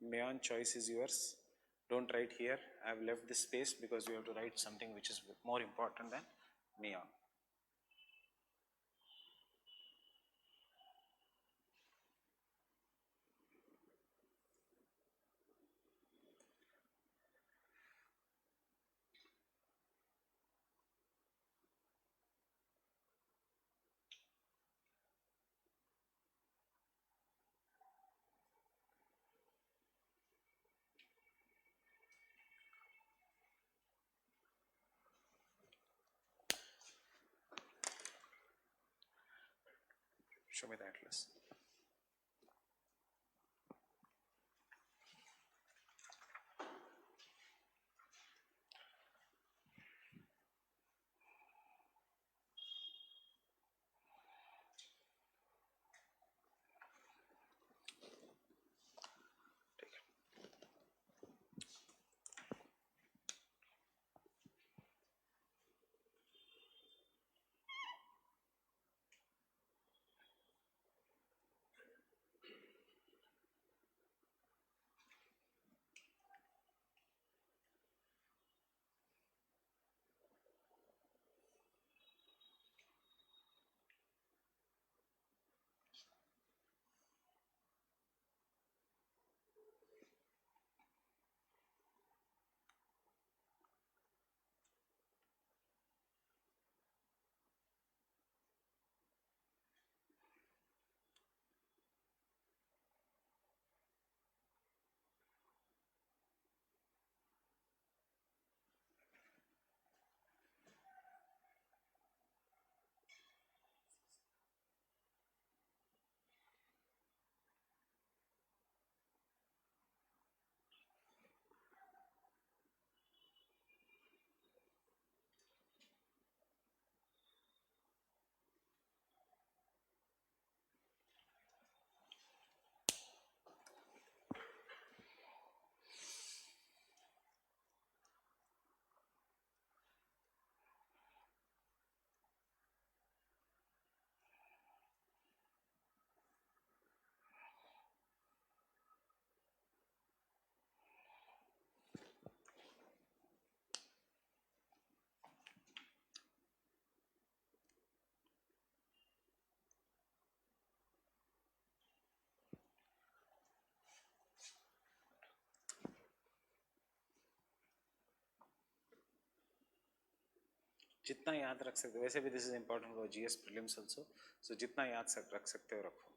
Mayon, choice is yours. Don't write here. I have left this space because you have to write something which is more important than Mayon. Show me the atlas. जितना याद रख सकते हो, वैसे भी this is important for GS prelims also, so जितना याद रख सकते हो रखो.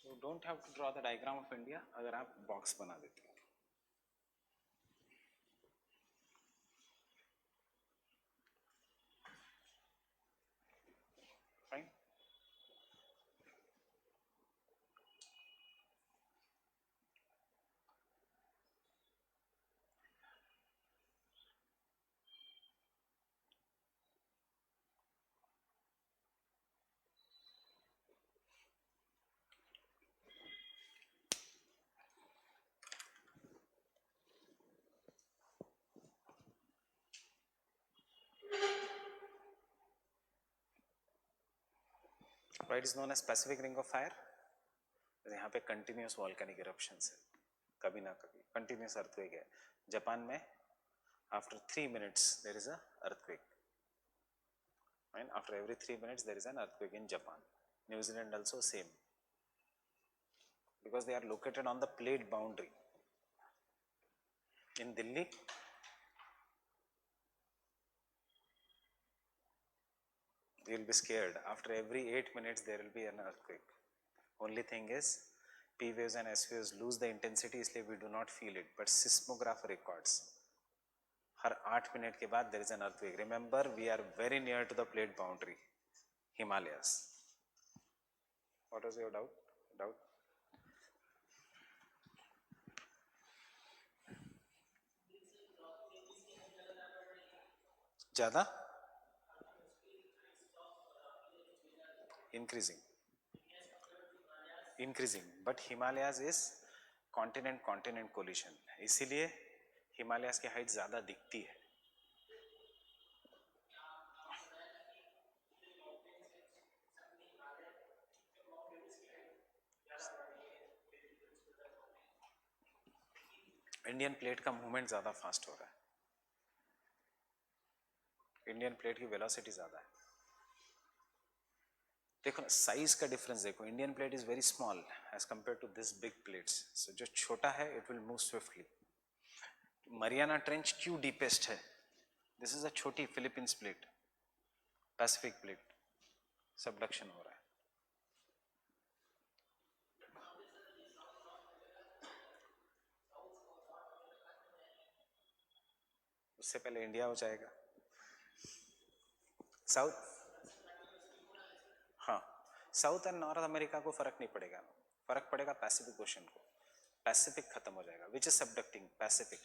You don't have to draw the diagram of India अगर आप बॉक्स बना देते हो. Fine. Why it is known as Pacific Ring of Fire? यहाँ पे कंटिन्यूस वॉल्केनिक इरप्शंस है, कभी ना कभी कंटिन्यूस अर्थक्वेक है. जापान में after 3 minutes there is a earthquake, and after every 3 minutes there is an earthquake in Japan. New Zealand also same, because they are located on the plate boundary. In Delhi, you will be scared. After every 8 minutes there will be an earthquake. Only thing is P waves and S waves lose the intensity, इसलिए we do not feel it, but seismograph records her 8 minute के बाद there is an earthquake. Remember, we are very near to the plate boundary, Himalayas. What was your doubt? ज़्यादा increasing, but Himalayas is continent collision, इसीलिए हिमालयास की height ज़्यादा दिखती है. Indian plate का movement ज़्यादा फास्ट हो रहा है, इंडियन प्लेट की वेलोसिटी ज़्यादा है. देखो ना साइज का डिफरेंस देखो, Indian plate is very small as compare to this big plates. So जो छोटा है it will move swiftly. Mariana trench क्यों डीपेस्ट है? दिस इज अ छोटी Philippines plate, Pacific plate, subduction हो रहा है. उससे पहले इंडिया हो जाएगा. साउथ, हाँ, साउथ एंड नॉर्थ अमेरिका को फर्क नहीं पड़ेगा, फर्क पड़ेगा पैसिफिक ओशन को. पैसिफिक खत्म हो जाएगा, which is subducting Pacific.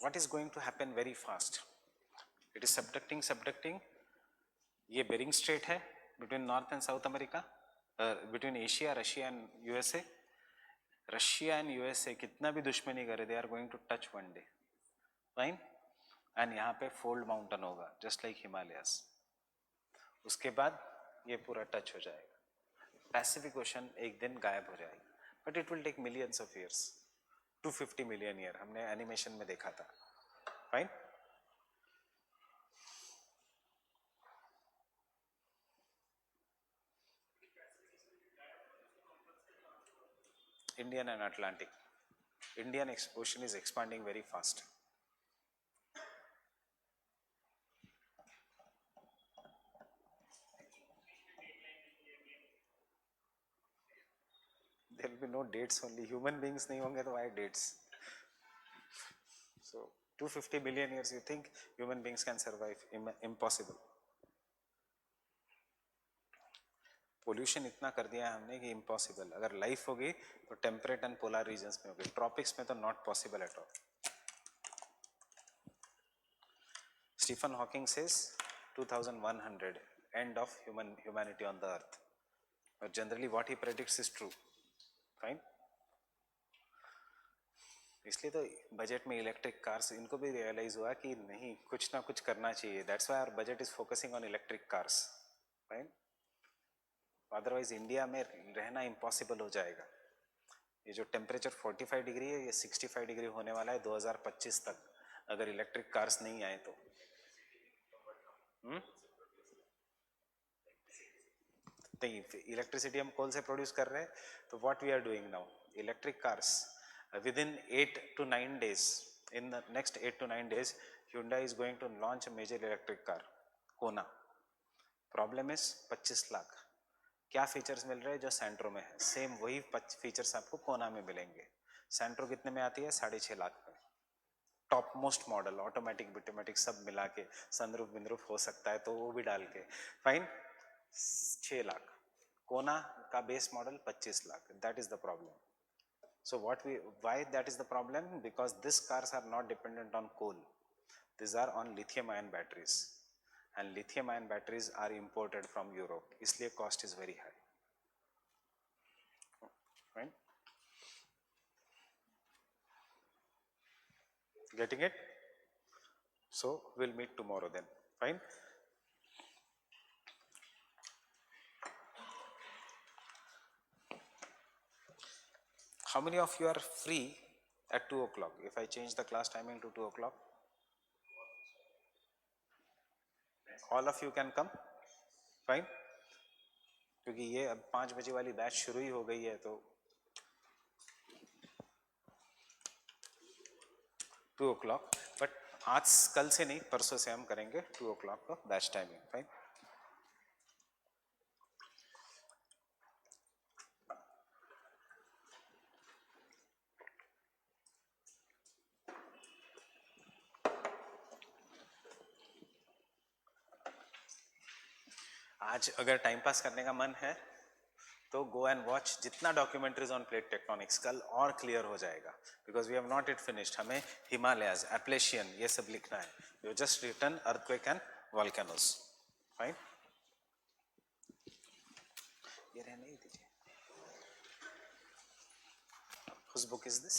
what is going to happen very fast? It is subducting. ये बेरिंग स्ट्रेट है between North and South America, between Asia, Russia and USA. Russia and USA कितना भी दुश्मनी करे, they are going to touch one day, fine. And यहाँ पे fold mountain होगा just like Himalayas. उसके बाद ये पूरा टच हो जाएगा. पैसिफिक ओशन एक दिन गायब हो जाएगा, but it will take millions of years, 250 million year हमने एनिमेशन में देखा था, fine. Indian and Atlantic. Indian ocean is expanding very fast. There will be no dates, only human beings नहीं होंगे तो why dates? So 250 billion years you think human beings can survive? Impossible. Pollution इतना कर दिया हमने कि impossible. अगर life होगी तो टेम्परेट एंड पोलर रीजन्स में होगी, ट्रॉपिक्स में तो not possible at all. Stephen Hawking says 2100 end of humanity on the earth, but generally what he predicts is true, fine. इसलिए तो बजट में इलेक्ट्रिक कार्स, इनको भी रियलाइज हुआ कि नहीं कुछ ना कुछ करना चाहिए. That's why our budget is focusing on electric cars, fine. Otherwise India में रहना इम्पॉसिबल हो जाएगा. ये जो टेम्परेचर 45 डिग्री है ये 65 डिग्री होने वाला है 2025 तक, अगर इलेक्ट्रिक कार्स नहीं आए तो. इलेक्ट्रिसिटी हम कोल से प्रोड्यूस कर रहे हैं, तो what we are doing now, electric cars within 8 to 9 days, in the next 8 to 9 days Hyundai is going to launch a major electric car, Kona. Problem is 25 lakh. क्या फीचर्स मिल रहे हैं जो सैंट्रो में है, सेम वही फीचर्स आपको कोना में मिलेंगे. सैंट्रो कितने में आती है, 6.5 लाख में. टॉप मोस्ट मॉडल, ऑटोमेटिक बिटोमेटिक सब मिला के, सनरूफ विनरूफ हो सकता है तो वो भी डाल के, फाइन. 6 लाख. कोना का base model 25 lakh. That is the problem. So why that is the problem? Because these cars are not dependent on coal. These are on lithium ion batteries, and lithium ion batteries are imported from Europe. इसलिए cost is very high. Right? Getting it? So we'll meet tomorrow then. Fine? How many of you are free at 2 o'clock? If I change the class timing to 2 o'clock, all of you can come, fine. क्योंकि ये अब 5 बजे वाली batch शुरू ही हो गई है, तो 2 o'clock. बट आज कल से नहीं, परसों से हम करेंगे 2 o'clock का बैच टाइमिंग, फाइन. आज अगर टाइम पास करने का मन है तो गो एंड वॉच जितना डॉक्यूमेंट्रीज ऑन प्लेट टेक्टोनिक्स, कल और क्लियर हो जाएगा. Because we have not it finished. हमें हिमालयाज, एप्लेशियन, ये सब लिखना है. You just written earthquake and volcanoes, fine. ये रहने ही दीजिए. Whose book is this?